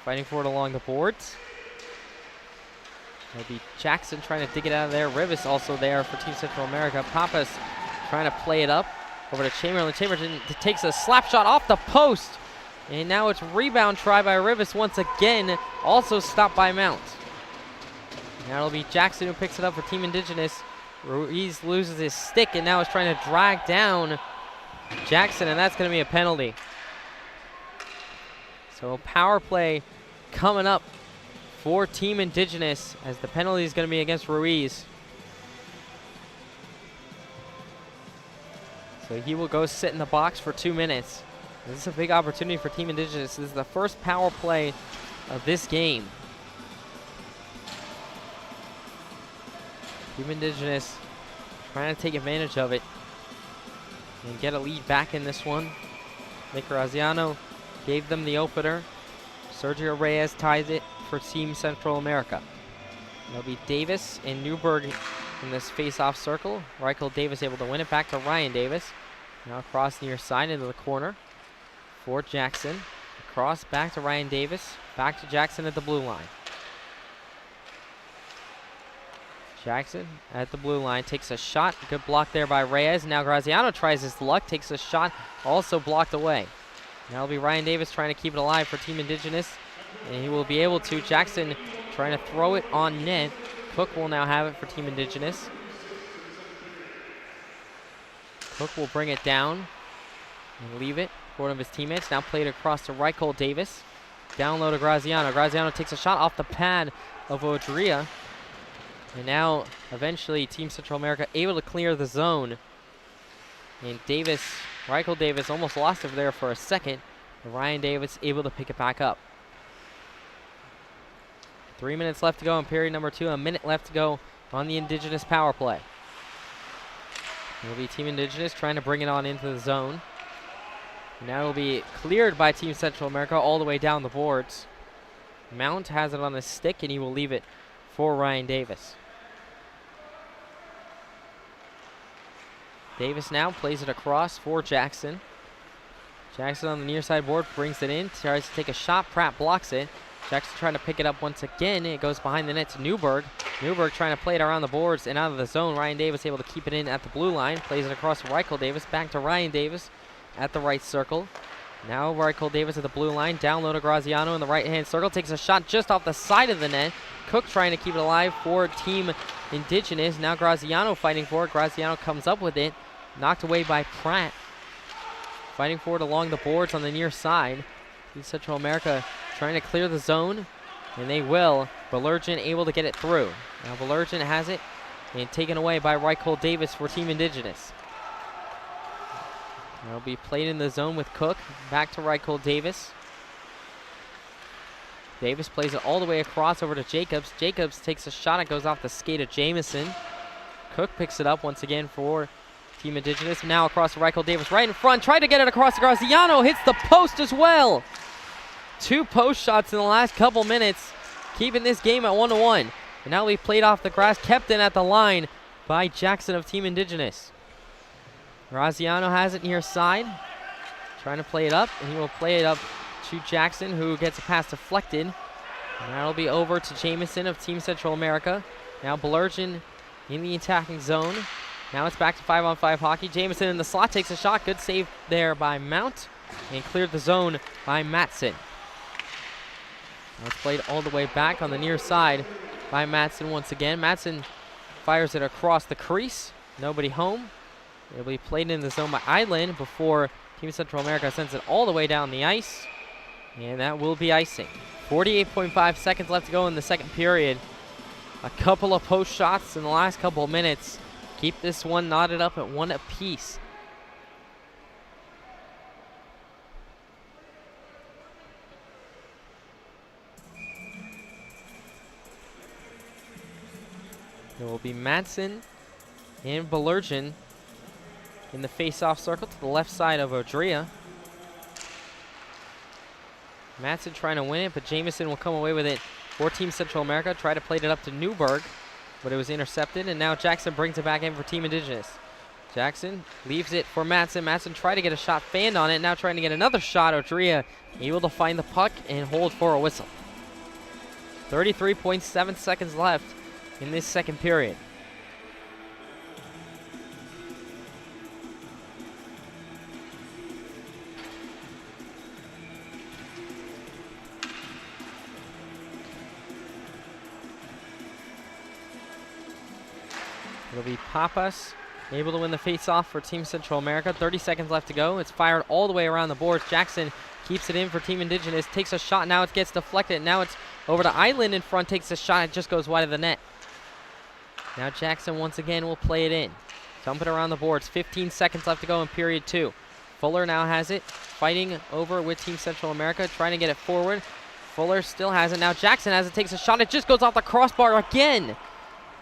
Fighting for it along the boards. It'll be Jackson trying to dig it out of there. Rivas also there for Team Central America. Papa's trying to play it up over to Chamberlain. Chamberlain takes a slap shot off the post. And now it's rebound try by Rivas once again. Also stopped by Mount. Now it'll be Jackson who picks it up for Team Indigenous. Ruiz loses his stick and now is trying to drag down Jackson, and that's going to be a penalty. So power play coming up for Team Indigenous as the penalty is going to be against Ruiz. So he will go sit in the box for 2 minutes. This is a big opportunity for Team Indigenous. This is the first power play of this game. Team Indigenous trying to take advantage of it and get a lead back in this one. Nick Graziano gave them the opener. Sergio Reyes ties it for Team Central America. It'll be Davis and Newberg in this face-off circle. Reichhold Davis able to win it back to Ryan Davis. Now across near side into the corner for Jackson. Across back to Ryan Davis. Back to Jackson at the blue line. Jackson at the blue line takes a shot. Good block there by Reyes. Now Graziano tries his luck. Takes a shot. Also blocked away. Now it'll be Ryan Davis trying to keep it alive for Team Indigenous. And he will be able to. Jackson trying to throw it on net. Cook will now have it for Team Indigenous. Cook will bring it down and leave it for one of his teammates. Now played across to Reichhold Davis. Down low to Graziano. Graziano takes a shot off the pad of Odria. And now, eventually, Team Central America able to clear the zone. And Davis, Reichhold Davis almost lost it there for a second. But Ryan Davis able to pick it back up. 3 minutes left to go in period number 2. A minute left to go on the Indigenous power play. It'll be Team Indigenous trying to bring it on into the zone. And now it'll be cleared by Team Central America all the way down the boards. Mount has it on his stick, and he will leave it for Ryan Davis. Davis now plays it across for Jackson. Jackson on the near side board brings it in, tries to take a shot. Pratt blocks it. Jackson trying to pick it up once again. It goes behind the net to Newberg. Newberg trying to play it around the boards and out of the zone. Ryan Davis able to keep it in at the blue line. Plays it across to Reichel Davis. Back to Ryan Davis at the right circle. Now Reichel Davis at the blue line. Down low to Graziano in the right-hand circle. Takes a shot just off the side of the net. Cook trying to keep it alive for Team Indigenous. Now Graziano fighting for it. Graziano comes up with it. Knocked away by Pratt. Fighting for it along the boards on the near side. Team Central America trying to clear the zone, and they will. Belergen able to get it through. Now Belergen has it, and taken away by Reichel Davis for Team Indigenous. It'll be played in the zone with Cook. Back to Reichel Davis. Davis plays it all the way across over to Jacobs. Jacobs takes a shot. It goes off the skate of Jamison. Cook picks it up once again for Team Indigenous. Now across to Reichel Davis right in front. Tried to get it across to Graziano. Hits the post as well. 2 post shots in the last couple minutes, keeping this game at 1-1. And now we played off the grass, kept in at the line by Jackson of Team Indigenous. Graziano has it near side, trying to play it up, and he will play it up to Jackson, who gets a pass deflected. And that'll be over to Jamison of Team Central America. Now Belergen in the attacking zone. Now it's back to 5-on-5 hockey. Jamison in the slot takes a shot. Good save there by Mount, and cleared the zone by Matson. It's played all the way back on the near side by Matson once again. Matson fires it across the crease. Nobody home. It'll be played in the zone by Island before Team Central America sends it all the way down the ice. And that will be icing. 48.5 seconds left to go in the second period. A couple of post shots in the last couple of minutes. Keep this one knotted up at 1 apiece. It will be Madsen and Belergen in the face-off circle to the left side of Odria. Madsen trying to win it, but Jamison will come away with it for Team Central America. Try to play it up to Newberg, but it was intercepted, and now Jackson brings it back in for Team Indigenous. Jackson leaves it for Madsen. Madsen tried to get a shot fanned on it, now trying to get another shot. Odria able to find the puck and hold for a whistle. 33.7 seconds left in this second period. It'll be Papas able to win the face-off for Team Central America. 30 seconds left to go. It's fired all the way around the boards. Jackson keeps it in for Team Indigenous. Takes a shot. Now it gets deflected. Now it's over to Island in front. Takes a shot. It just goes wide of the net. Now Jackson once again will play it in. Dump it around the boards. 15 seconds left to go in period 2. Fuller now has it. Fighting over with Team Central America. Trying to get it forward. Fuller still has it. Now Jackson has it. Takes a shot. It just goes off the crossbar again.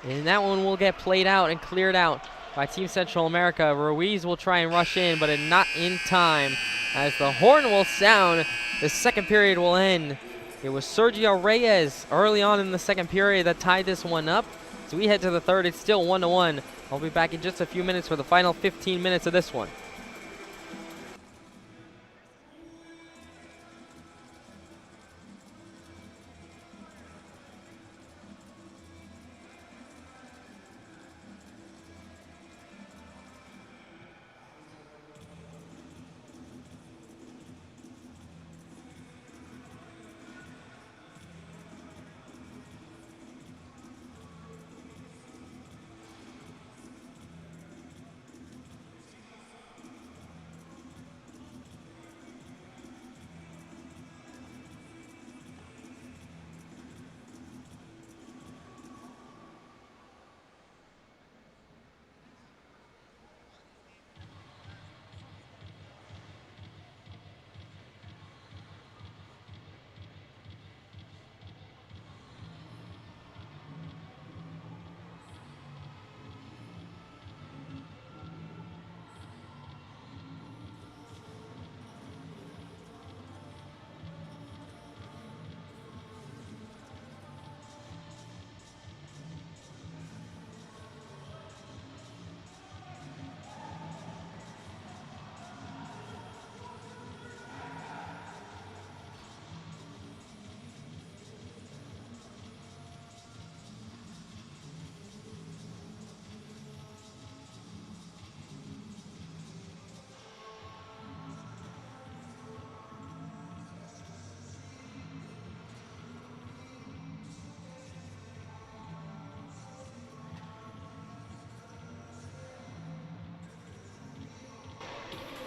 And that one will get played out and cleared out by Team Central America. Ruiz will try and rush in, but not in time. As the horn will sound, the second period will end. It was Sergio Reyes early on in the second period that tied this one up. As we head to the third, it's still 1-1. I'll be back in just a few minutes for the final 15 minutes of this one.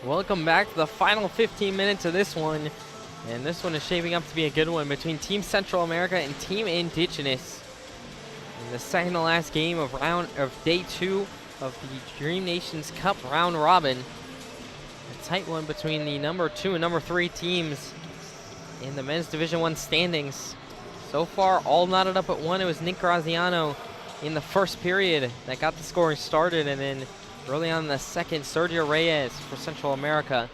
Welcome back to the final 15 minutes of this one. And this one is shaping up to be a good one between Team Central America and Team Indigenous. In the second to last game of day 2 of the Dream Nations Cup round robin. A tight one between the number 2 and number 3 teams in the men's Division 1 standings. So far, all knotted up at 1. It was Nick Graziano in the first period that got the scoring started, and then early on in the second, Sergio Reyes for Central America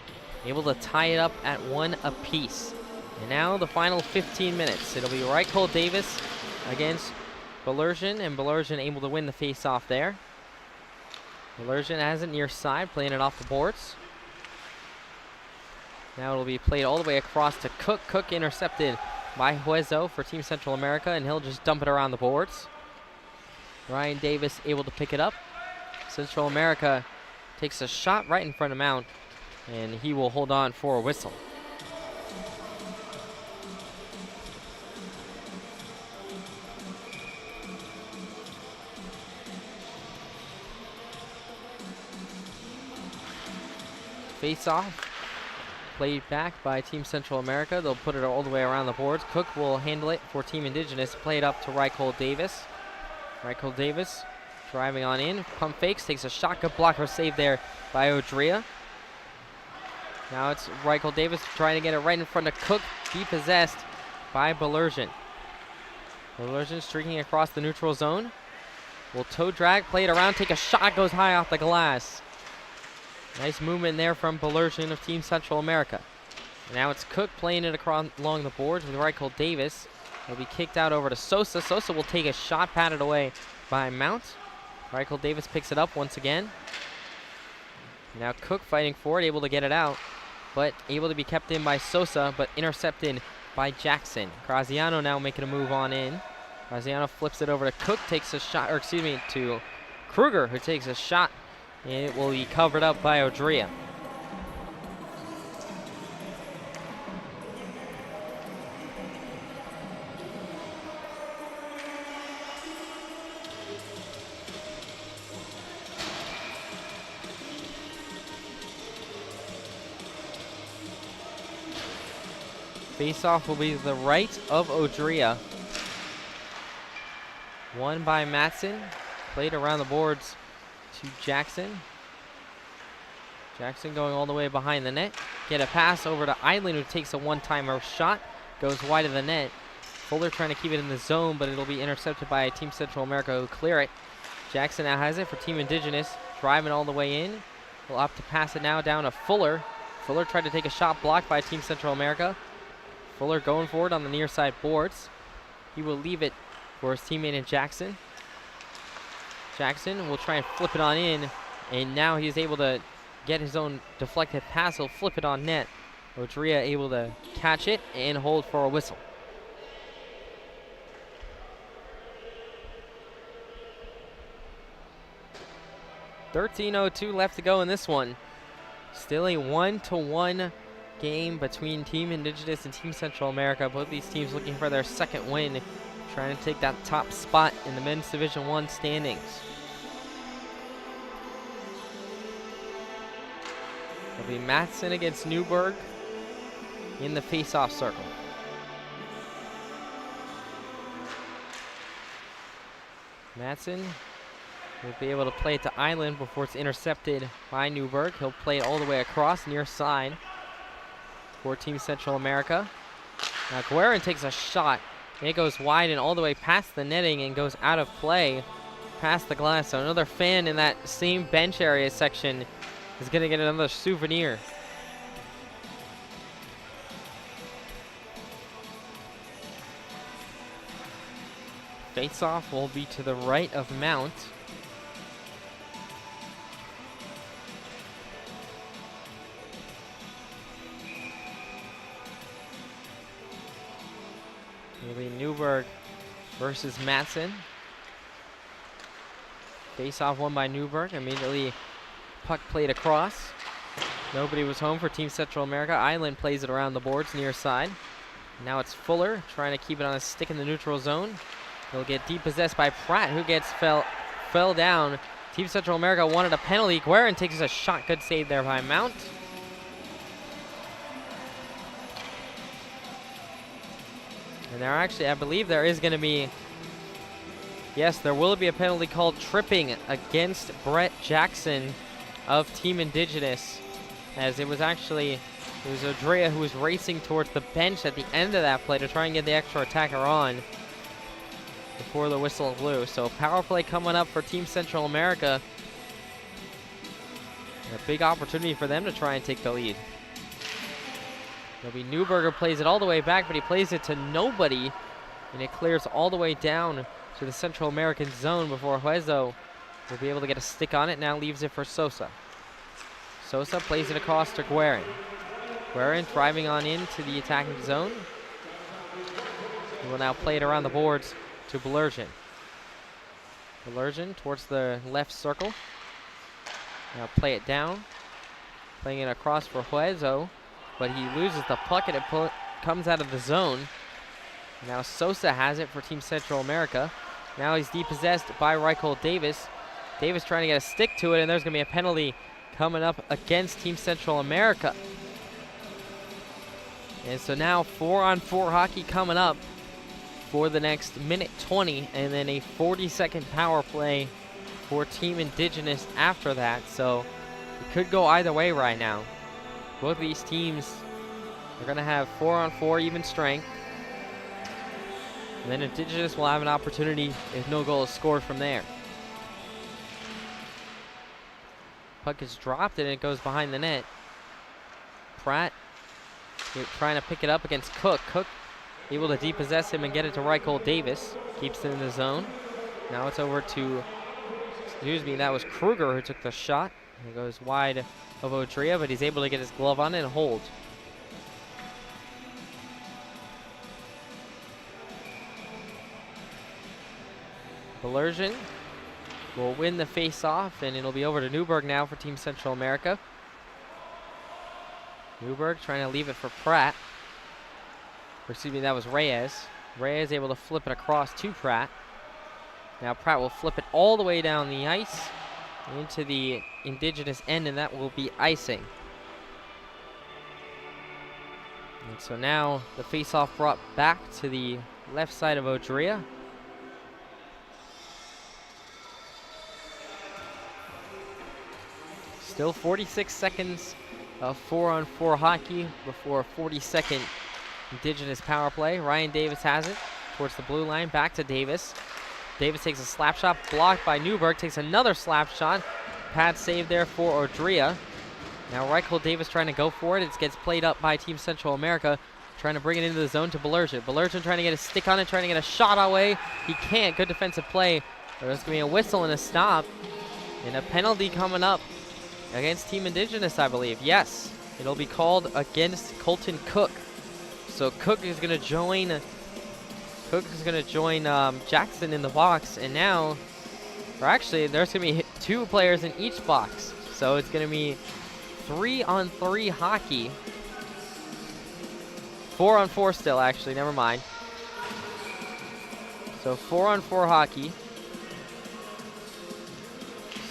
able to tie it up at 1 apiece. And now the final 15 minutes. It'll be Reichhold Davis against Belergen, and Belergen able to win the face-off there. Belergen has it near side, playing it off the boards. Now it'll be played all the way across to Cook. Cook intercepted by Huezo for Team Central America, and he'll just dump it around the boards. Ryan Davis able to pick it up. Central America takes a shot right in front of Mount, and he will hold on for a whistle. Face-off. Played back by Team Central America. They'll put it all the way around the boards. Cook will handle it for Team Indigenous. Play it up to Reichhold Davis. Reichhold Davis driving on in. Pump fakes, takes a shot. Good blocker save there by Odrea. Now it's Reichhold Davis trying to get it right in front of Cook. Depossessed by Belergen. Belergen streaking across the neutral zone. Will toe drag, play it around, take a shot, goes high off the glass. Nice movement there from Belergen of Team Central America. And now it's Cook playing it along the boards with Reichhold Davis. It'll be kicked out over to Sosa. Sosa will take a shot, patted away by Mount. Reichhold Davis picks it up once again. Now Cook fighting for it, able to get it out, but able to be kept in by Sosa, but intercepted by Jackson. Graziano now making a move on in. Graziano flips it over to Cook, takes a shot, or excuse me, to Kruger, who takes a shot. And it will be covered up by Odrea. Face-off will be to the right of Odrea. Won by Matson. Played around the boards to Jackson. Jackson going all the way behind the net. Get a pass over to Island, who takes a one-timer shot. Goes wide of the net. Fuller trying to keep it in the zone, but it'll be intercepted by Team Central America, who clear it. Jackson now has it for Team Indigenous. Driving all the way in. Will opt to pass it now down to Fuller. Fuller tried to take a shot blocked by Team Central America. Fuller going forward on the near side boards. He will leave it for his teammate in Jackson. Jackson will try and flip it on in, and now he's able to get his own deflected pass. He'll flip it on net. Odrea able to catch it and hold for a whistle. .13:02 left to go in this one. Still a 1-1 game between Team Indigenous and Team Central America. Both these teams looking for their second win, trying to take that top spot in the men's Division 1 standings. It'll be Matson against Newberg in the face-off circle. Matson will be able to play it to Island before it's intercepted by Newberg. He'll play it all the way across near side for Team Central America. Now Guerin takes a shot. It goes wide and all the way past the netting and goes out of play past the glass. So another fan in that same bench area section is going to get another souvenir. Face-off will be to the right of Mount. It'll be Newberg versus Matson. Face-off won by Newberg. Immediately puck played across. Nobody was home for Team Central America. Island plays it around the boards near side. Now it's Fuller trying to keep it on a stick in the neutral zone. He'll get depossessed by Pratt, who gets fell down. Team Central America wanted a penalty. Guerin takes a shot. Good save there by Mount. And there actually, I believe there is going to be, yes, there will be a penalty called tripping against Brett Jackson of Team Indigenous, as it was Odrea who was racing towards the bench at the end of that play to try and get the extra attacker on before the whistle blew. So power play coming up for Team Central America. A big opportunity for them to try and take the lead. It'll be Newberger plays it all the way back, but he plays it to nobody, and it clears all the way down to the Central American zone before Huezo will be able to get a stick on it. Now leaves it for Sosa. Sosa plays it across to Guerin. Guerin driving on into the attacking zone. He will now play it around the boards to Belergen. Belergen towards the left circle. Now play it down. Playing it across for Huezo, but he loses the puck and it comes out of the zone. Now Sosa has it for Team Central America. Now he's depossessed by Reichel Davis. Davis trying to get a stick to it, and there's going to be a penalty coming up against Team Central America. And so now 4-on-4 hockey coming up for the next minute 20, and then a 40-second power play for Team Indigenous after that. So it could go either way right now. Both of these teams are going to have 4-on-4 even strength. And then Indigenous will have an opportunity if no goal is scored from there. Puck is dropped and it goes behind the net. Pratt trying to pick it up against Cook. Cook able to depossess him and get it to Reichel Davis. Keeps it in the zone. Now it's over to, excuse me, that was Kruger who took the shot. It goes wide of Odrea, but he's able to get his glove on it and hold. Belergen will win the face-off, and it'll be over to Newberg now for Team Central America. Newberg trying to leave it for Pratt. Or excuse me, that was Reyes. Reyes able to flip it across to Pratt. Now Pratt will flip it all the way down the ice into the Indigenous end, and that will be icing. And so now the face-off brought back to the left side of Odrea. Still 46 seconds of 4-on-4 hockey before a 40-second Indigenous power play. Ryan Davis has it towards the blue line, back to Davis. Davis takes a slap shot, blocked by Newberg, takes another slap shot. Pad save there for Odrea. Now Reichel Davis trying to go for it. It gets played up by Team Central America, trying to bring it into the zone to Belergen. Belergen trying to get a stick on it, trying to get a shot away. He can't. Good defensive play. There's going to be a whistle and a stop, and a penalty coming up against Team Indigenous, I believe. Yes, it'll be called against Colton Cook. So Cook is going to join Jackson in the box, and now, or actually, there's going to be 2 players in each box. So it's going to be 3-on-3 hockey. 4-on-4 still, actually, never mind. So 4-on-4 hockey.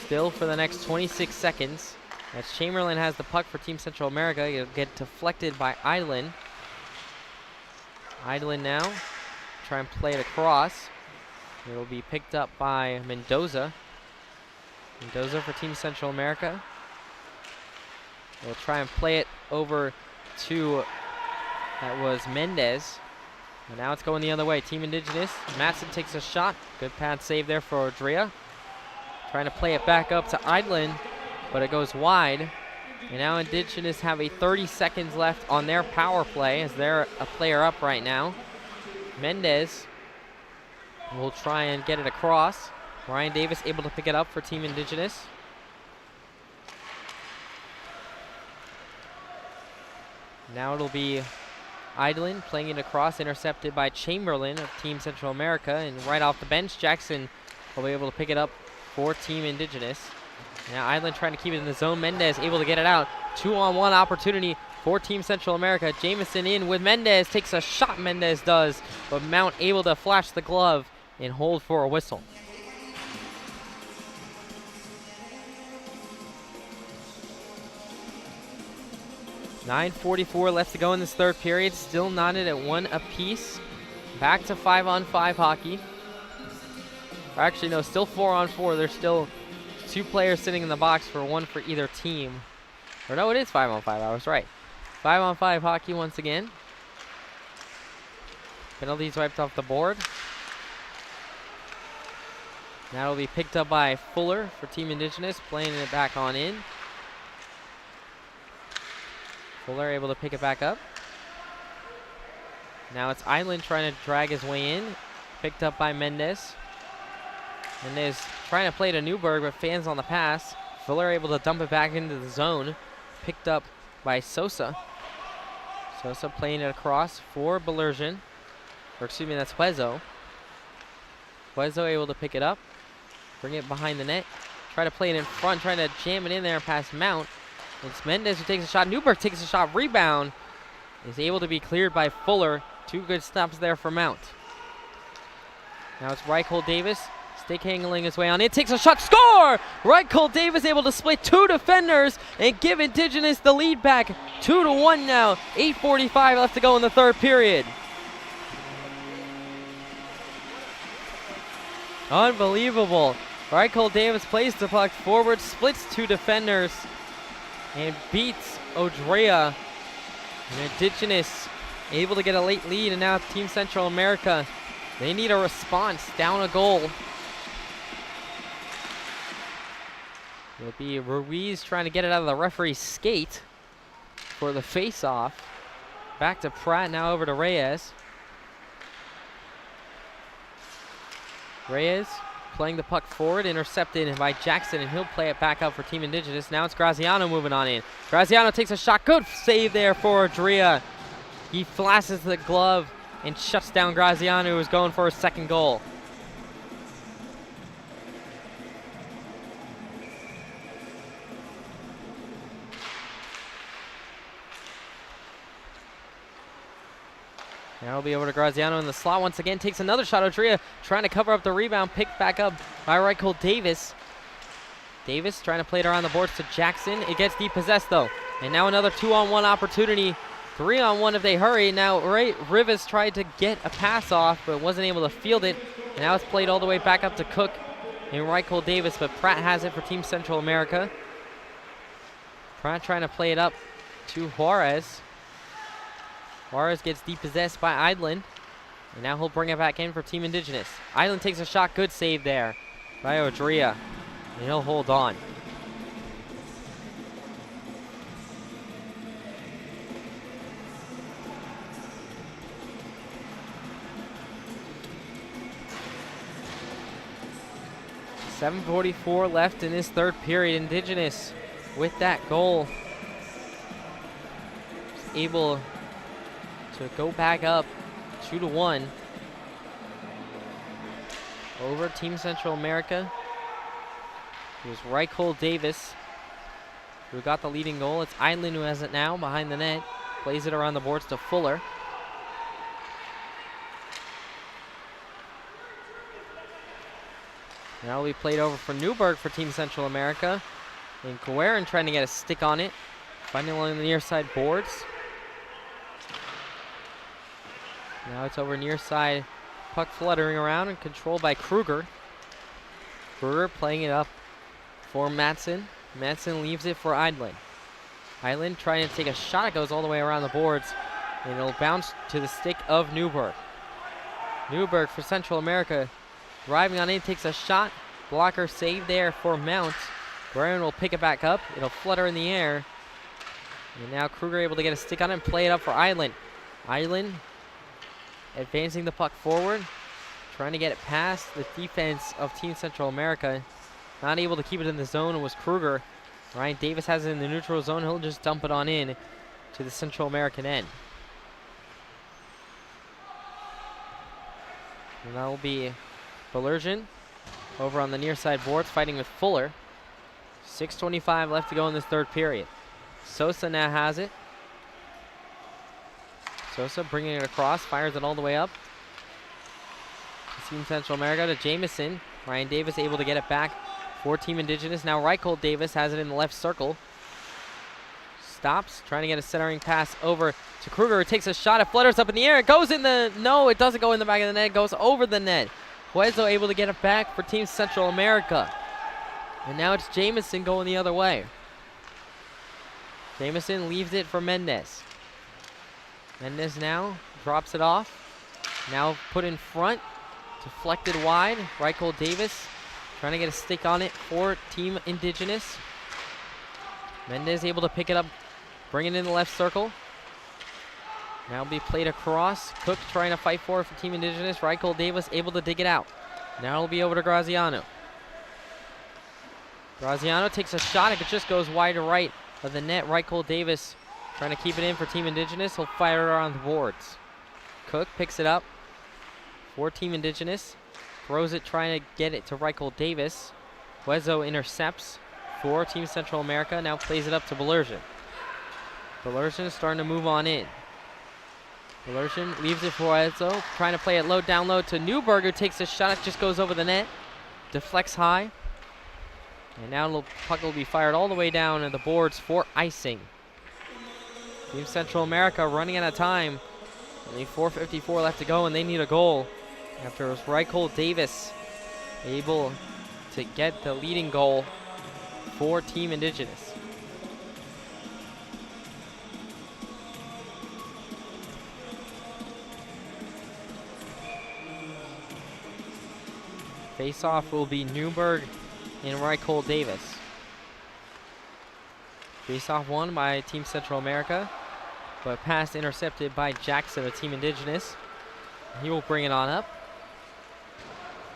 Still for the next 26 seconds. As Chamberlain has the puck for Team Central America. It'll get deflected by Idlin. Idlin now. Try and play it across. It'll be picked up by Mendoza. Mendoza for Team Central America. We'll try and play it over to, that was Mendez. And now it's going the other way. Team Indigenous. Matson takes a shot. Good pad save there for Odrea. Trying to play it back up to Idlin, but it goes wide. And now Indigenous have a 30 seconds left on their power play as they're a player up right now. Mendez will try and get it across. Ryan Davis able to pick it up for Team Indigenous. Now it'll be Idlin playing it across, intercepted by Chamberlain of Team Central America. And right off the bench, Jackson will be able to pick it up for Team Indigenous. Now Idlin trying to keep it in the zone. Mendez able to get it out. 2-on-1 opportunity for Team Central America. Jamison in with Mendez. Takes a shot, Mendez does. But Mount able to flash the glove and hold for a whistle. .9:44 left to go in this third period. Still knotted at 1 apiece. Back to 5-on-5 hockey. Or actually, no, still 4-on-4. There's still 2 players sitting in the box for 1 for either team. Or no, it is 5-on-5. I was right. 5-on-5 hockey once again. Penalties wiped off the board. That'll be picked up by Fuller for Team Indigenous, playing it back on in. Fuller able to pick it back up. Now it's Island trying to drag his way in. Picked up by Mendez. Mendez trying to play to Newberg, but fans on the pass. Fuller able to dump it back into the zone. Picked up by Sosa. Sosa playing it across for Belergen. Or excuse me, that's Huezo. Huezo able to pick it up. Bring it behind the net. Try to play it in front, trying to jam it in there past Mount. It's Mendez who takes a shot. Newberg takes a shot. Rebound is able to be cleared by Fuller. 2 good stops there for Mount. Now it's Reichel Davis. Stick handling his way on in. Takes a shot. Score! Reichel Davis able to split 2 defenders and give Indigenous the lead back. 2-1 now. 8:45 left to go in the 3rd period. Unbelievable. Reichel Davis plays the puck forward, splits 2 defenders, and beats Odrea. And Indigenous able to get a late lead, and now Team Central America, they need a response, down a goal. It'll be Ruiz trying to get it out of the referee's skate for the face-off. Back to Pratt, now over to Reyes. Reyes playing the puck forward, intercepted by Jackson, and he'll play it back out for Team Indigenous. Now it's Graziano moving on in. Graziano takes a shot. Good save there for Adria. He flashes the glove and shuts down Graziano, who is going for his 2nd goal. Now it'll be over to Graziano in the slot once again. Takes another shot. Odrea trying to cover up the rebound. Picked back up by Reichel Davis. Davis trying to play it around the boards to Jackson. It gets depossessed though. And now another 2-on-1 opportunity. 3-on-1 if they hurry. Now Rivas tried to get a pass off, but wasn't able to field it. And now it's played all the way back up to Cook and Reichel Davis, but Pratt has it for Team Central America. Pratt trying to play it up to Juarez. Juarez gets depossessed by Idland, and now he'll bring it back in for Team Indigenous. Idland takes a shot. Good save there by Odrea, and he'll hold on. .7:44 left in this 3rd period. Indigenous with that goal is able to go back up 2-1 over Team Central America. It was Reichel Davis who got the leading goal. It's Idland who has it now behind the net. Plays it around the boards to Fuller. Now we played over for Newberg for Team Central America. And Guerin trying to get a stick on it. Finding along the near side boards. Now it's over near side. Puck fluttering around and controlled by Kruger. Kruger playing it up for Madsen. Madsen leaves it for Idland. Idland trying to take a shot. It goes all the way around the boards. And it'll bounce to the stick of Newberg. Newberg for Central America. Driving on in, takes a shot. Blocker save there for Mount. Guerin will pick it back up. It'll flutter in the air. And now Kruger able to get a stick on it and play it up for Idland. Idland advancing the puck forward. Trying to get it past the defense of Team Central America. Not able to keep it in the zone. It was Kruger. Ryan Davis has it in the neutral zone. He'll just dump it on in to the Central American end. And that will be Belergen over on the near side boards fighting with Fuller. 6:25 left to go in this 3rd period. Sosa now has it. Sosa bringing it across, fires it all the way up. Team Central America to Jamison. Ryan Davis able to get it back for Team Indigenous. Now Reichel Davis has it in the left circle. stops, trying to get a centering pass over to Kruger, who takes a shot. It flutters up in the air. It goes in the, no, it doesn't go in the back of the net. It goes over the net. Huezo able to get it back for Team Central America. And now it's Jamison going the other way. Jamison leaves it for Mendez. Mendez now drops it off. Now put in front, deflected wide. Reichel Davis trying to get a stick on it for Team Indigenous. Mendez able to pick it up, bring it in the left circle. Now be played across. Cook trying to fight for it for Team Indigenous. Reichel Davis able to dig it out. Now it'll be over to Graziano. Graziano takes a shot. It just goes wide to right of the net. Reichel Davis trying to keep it in for Team Indigenous. He'll fire it around the boards. Cook picks it up for Team Indigenous. Throws it, trying to get it to Reichel Davis. Huezo intercepts for Team Central America. Now plays it up to Belergen. Belergen is starting to move on in. Belergen leaves it for Huezo. Trying to play it low, down low to Newberg, who takes a shot. It just goes over the net. Deflects high. And now the puck will be fired all the way down at the boards for icing. Team Central America running out of time. Only 4:54 left to go, and they need a goal. After it was Reichel Davis able to get the leading goal for Team Indigenous. Face-off will be Newberg and Reichel Davis. Face-off won by Team Central America, but pass intercepted by Jackson of Team Indigenous. He will bring it on up.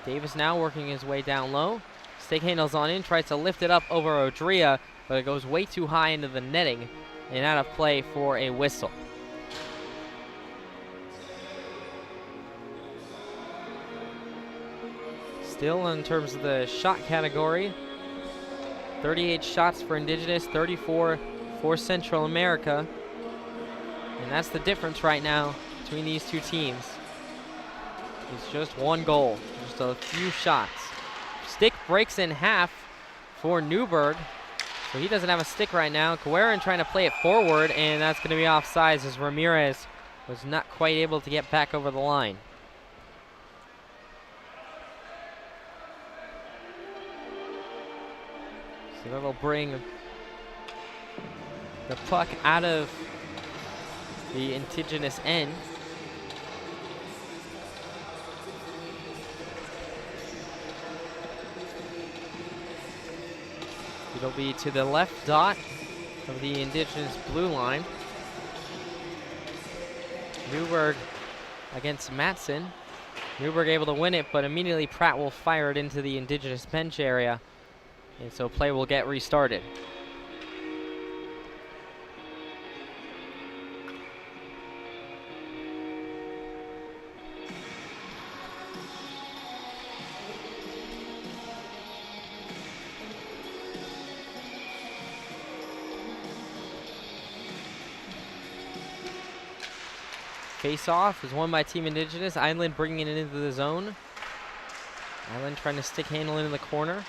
Davis now working his way down low. Stick handles on in, tries to lift it up over Odria, but it goes way too high into the netting and out of play for a whistle. Still in terms of the shot category, 38 shots for Indigenous, 34 for Central America. And that's the difference right now between these two teams. It's just one goal, just a few shots. Stick breaks in half for Newberg, so he doesn't have a stick right now. Guerin trying to play it forward, and that's going to be offsides as Ramirez was not quite able to get back over the line. So that'll bring the puck out of the Indigenous end. It'll be to the left dot of the Indigenous blue line. Newberg against Matson. Newberg able to win it, but immediately Pratt will fire it into the Indigenous bench area. And so play will get restarted. Face-off is won by Team Indigenous. Island bringing it into the zone. Island trying to stick handle it in the corner.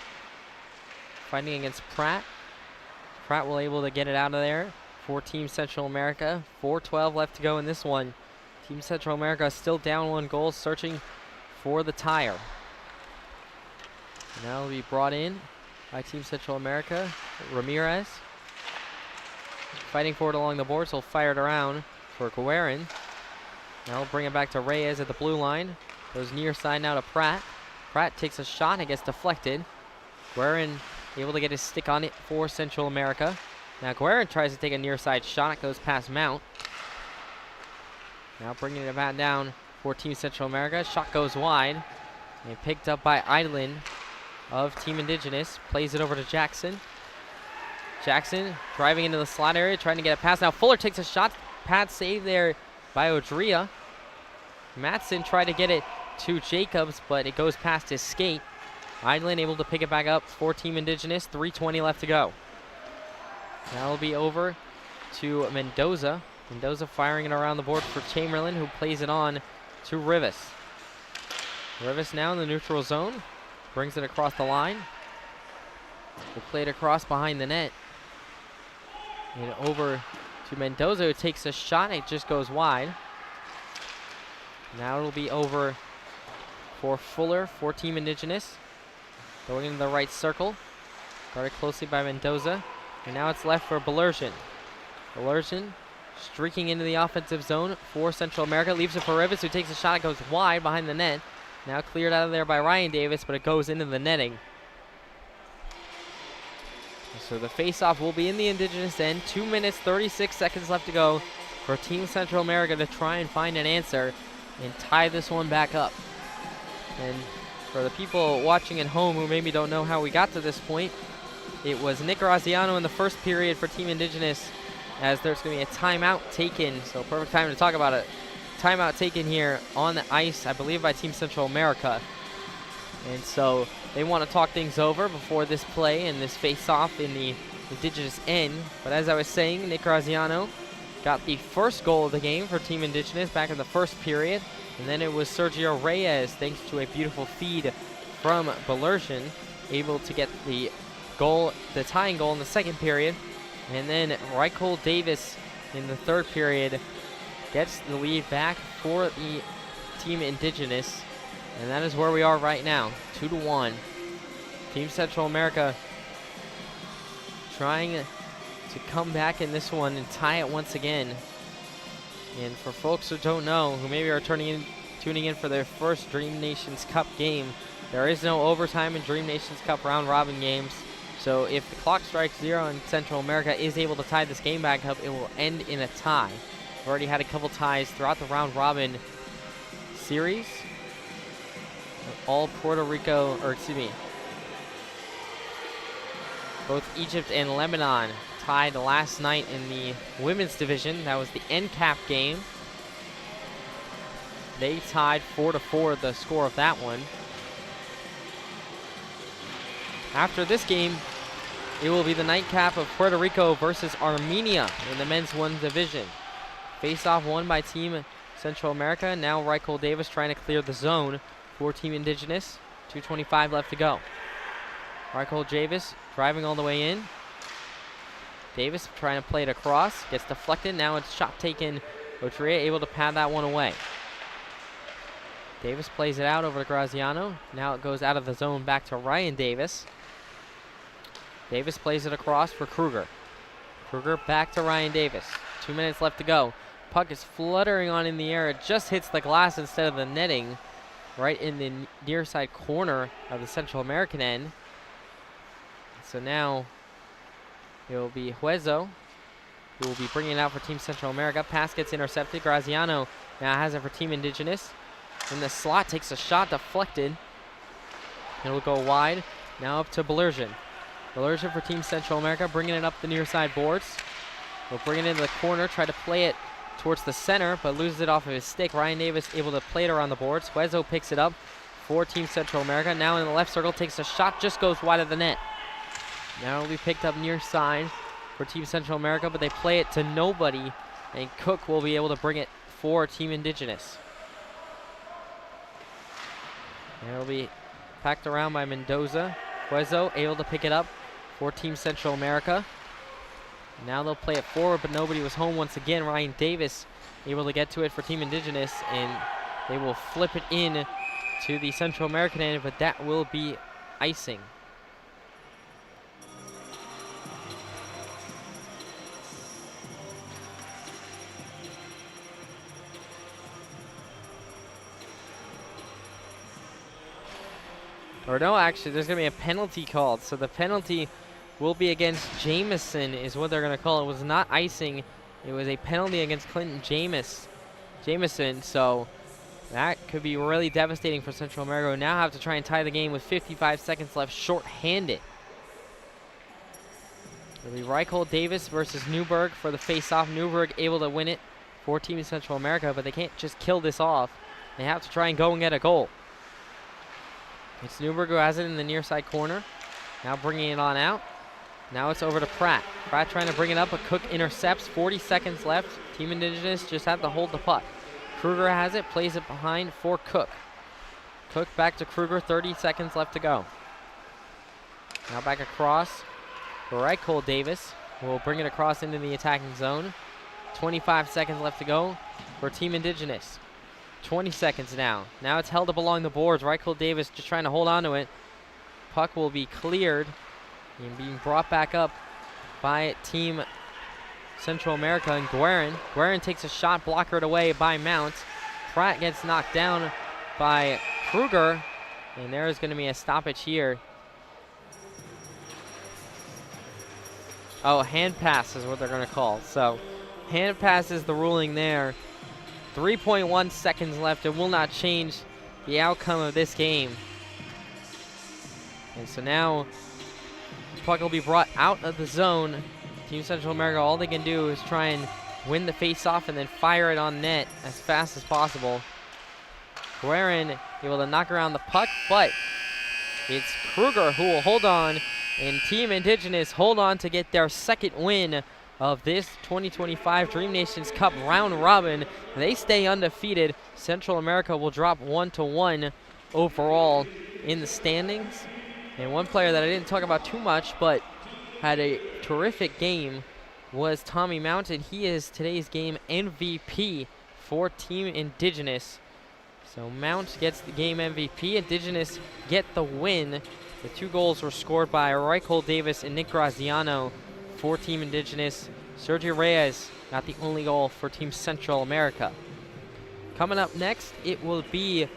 Fighting against Pratt. Pratt will able to get it out of there for Team Central America. 4:12 left to go in this one. Team Central America still down 1 goal, searching for the tire. Now it'll be brought in by Team Central America. Ramirez fighting for it along the boards. He'll fire it around for Guerin. Now we'll bring it back to Reyes at the blue line. Goes near side now to Pratt. Pratt takes a shot and gets deflected. Guerin able to get his stick on it for Central America. Now Guerin tries to take a near side shot. It goes past Mount. Now bringing it back down for Team Central America. Shot goes wide. And picked up by Idlin of Team Indigenous. Plays it over to Jackson. Jackson driving into the slot area, trying to get a pass. Now Fuller takes a shot. Pad save there by Odria. Matson tried to get it to Jacobs, but it goes past his skate. Idlin able to pick it back up for Team Indigenous. 3:20 left to go. Now it'll be over to Mendoza. Mendoza firing it around the board for Chamberlain, who plays it on to Rivas. Rivas now in the neutral zone. Brings it across the line. Will play it across behind the net. And over to Mendoza, who takes a shot. It just goes wide. Now it'll be over for Fuller for Team Indigenous. Going into the right circle. Guarded closely by Mendoza. And now it's left for Belersian. Belersian streaking into the offensive zone for Central America. Leaves it for Rivas, who takes a shot. It goes wide behind the net. Now cleared out of there by Ryan Davis, but it goes into the netting. So the face-off will be in the Indigenous end. 2 minutes, 36 seconds left to go for Team Central America to try and find an answer and tie this one back up. And for the people watching at home who maybe don't know how we got to this point, it was Nick Graziano in the first period for Team Indigenous, as there's going to be a timeout taken. So perfect time to talk about it. Timeout taken here on the ice, I believe, by Team Central America. And so they want to talk things over before this play and this face-off in the Indigenous end. But as I was saying, Nick Graziano got the first goal of the game for Team Indigenous back in the first period. And then it was Sergio Reyes, thanks to a beautiful feed from Belersian, able to get the goal, the tying goal in the second period. And then Reichel Davis in the third period gets the lead back for the Team Indigenous. And that is where we are right now, 2-1. Team Central America trying to come back in this one and tie it once again. And for folks who don't know, who maybe are tuning in for their first Dream Nations Cup game, there is no overtime in Dream Nations Cup round robin games. So if the clock strikes 0 and Central America is able to tie this game back up, it will end in a tie. We've already had a couple ties throughout the round robin series. All Puerto Rico, or excuse me, both Egypt and Lebanon tied last night in the women's division. That was the NCAP game. They tied 4-4 the score of that one. After this game, it will be the nightcap of Puerto Rico versus Armenia in the men's one division. Face-off won by Team Central America. Now Reichel Davis trying to clear the zone for Team Indigenous. 2:25 left to go. Reichel Davis driving all the way in. Davis trying to play it across. Gets deflected. Now it's shot taken. Otria able to pad that one away. Davis plays it out over to Graziano. Now it goes out of the zone back to Ryan Davis. Davis plays it across for Kruger. Kruger back to Ryan Davis. 2 minutes left to go. Puck is fluttering on in the air. It just hits the glass instead of the netting, right in the near side corner of the Central American end. So now it will be Huezo who will be bringing it out for Team Central America. Pass gets intercepted. Graziano now has it for Team Indigenous. In the slot, takes a shot, deflected. It'll go wide. Now up to Belersian. Belersian for Team Central America, bringing it up the near side boards. We'll bring it into the corner, try to play it towards the center, but loses it off of his stick. Ryan Davis able to play it around the boards. Huezo picks it up for Team Central America. Now in the left circle, takes a shot, just goes wide of the net. Now it'll be picked up near side for Team Central America, but they play it to nobody, and Cook will be able to bring it for Team Indigenous. And it'll be packed around by Mendoza. Huezo able to pick it up for Team Central America. Now they'll play it forward, but nobody was home once again. Ryan Davis able to get to it for Team Indigenous, and they will flip it in to the Central American end, but that will be icing. Or no, actually, there's going to be a penalty called. So the penalty will be against Jamison is what they're going to call it. It was not icing. It was a penalty against Clinton Jamison. So that could be really devastating for Central America, who now have to try and tie the game with 55 seconds left short-handed. It'll be Reichel Davis versus Newberg for the face-off. Newberg able to win it for Team Central America, but they can't just kill this off. They have to try and go and get a goal. It's Newberg who has it in the near side corner. Now bringing it on out. Now it's over to Pratt. Pratt trying to bring it up, but Cook intercepts. 40 seconds left. Team Indigenous just have to hold the puck. Kruger has it, plays it behind for Cook. Cook back to Kruger, 30 seconds left to go. Now back across. Reichel Davis. will bring it across into the attacking zone. 25 seconds left to go for Team Indigenous. 20 seconds now. Now it's held up along the boards. Reichel Davis just trying to hold on to it. Puck will be cleared and being brought back up by Team Central America and Guerin. Guerin takes a shot, blockered away by Mount. Pratt gets knocked down by Kruger, and there is going to be a stoppage here. Oh, hand pass is what they're going to call. So, hand pass is the ruling there. 3.1 seconds left. It will not change the outcome of this game. And so now, the puck will be brought out of the zone. Team Central America, all they can do is try and win the face-off and then fire it on net as fast as possible. Guerin able to knock around the puck, but it's Kruger who will hold on, and Team Indigenous hold on to get their second win of this 2025 Dream Nations Cup round robin. They stay undefeated. Central America will drop 1-1 overall in the standings. And one player that I didn't talk about too much, but had a terrific game, was Tommy Mountain. He is today's game MVP for Team Indigenous. So Mount gets the game MVP. Indigenous get the win. The 2 goals were scored by Reichel Davis and Nick Graziano for Team Indigenous. Sergio Reyes got the only goal for Team Central America. Coming up next, it will be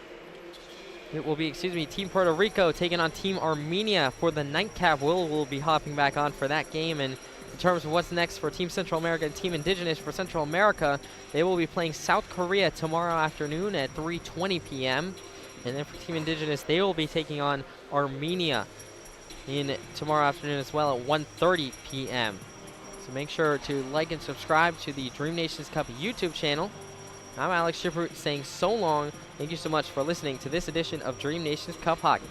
Team Puerto Rico taking on Team Armenia for the nightcap. Will be hopping back on for that game. And in terms of what's next for Team Central America and Team Indigenous, for Central America, they will be playing South Korea tomorrow afternoon at 3:20 p.m. And then for Team Indigenous, they will be taking on Armenia in tomorrow afternoon as well at 1:30 p.m. So make sure to like and subscribe to the Dream Nations Cup YouTube channel. I'm Alex Shiproot saying so long. Thank you so much for listening to this edition of Dream Nations Cup Hockey.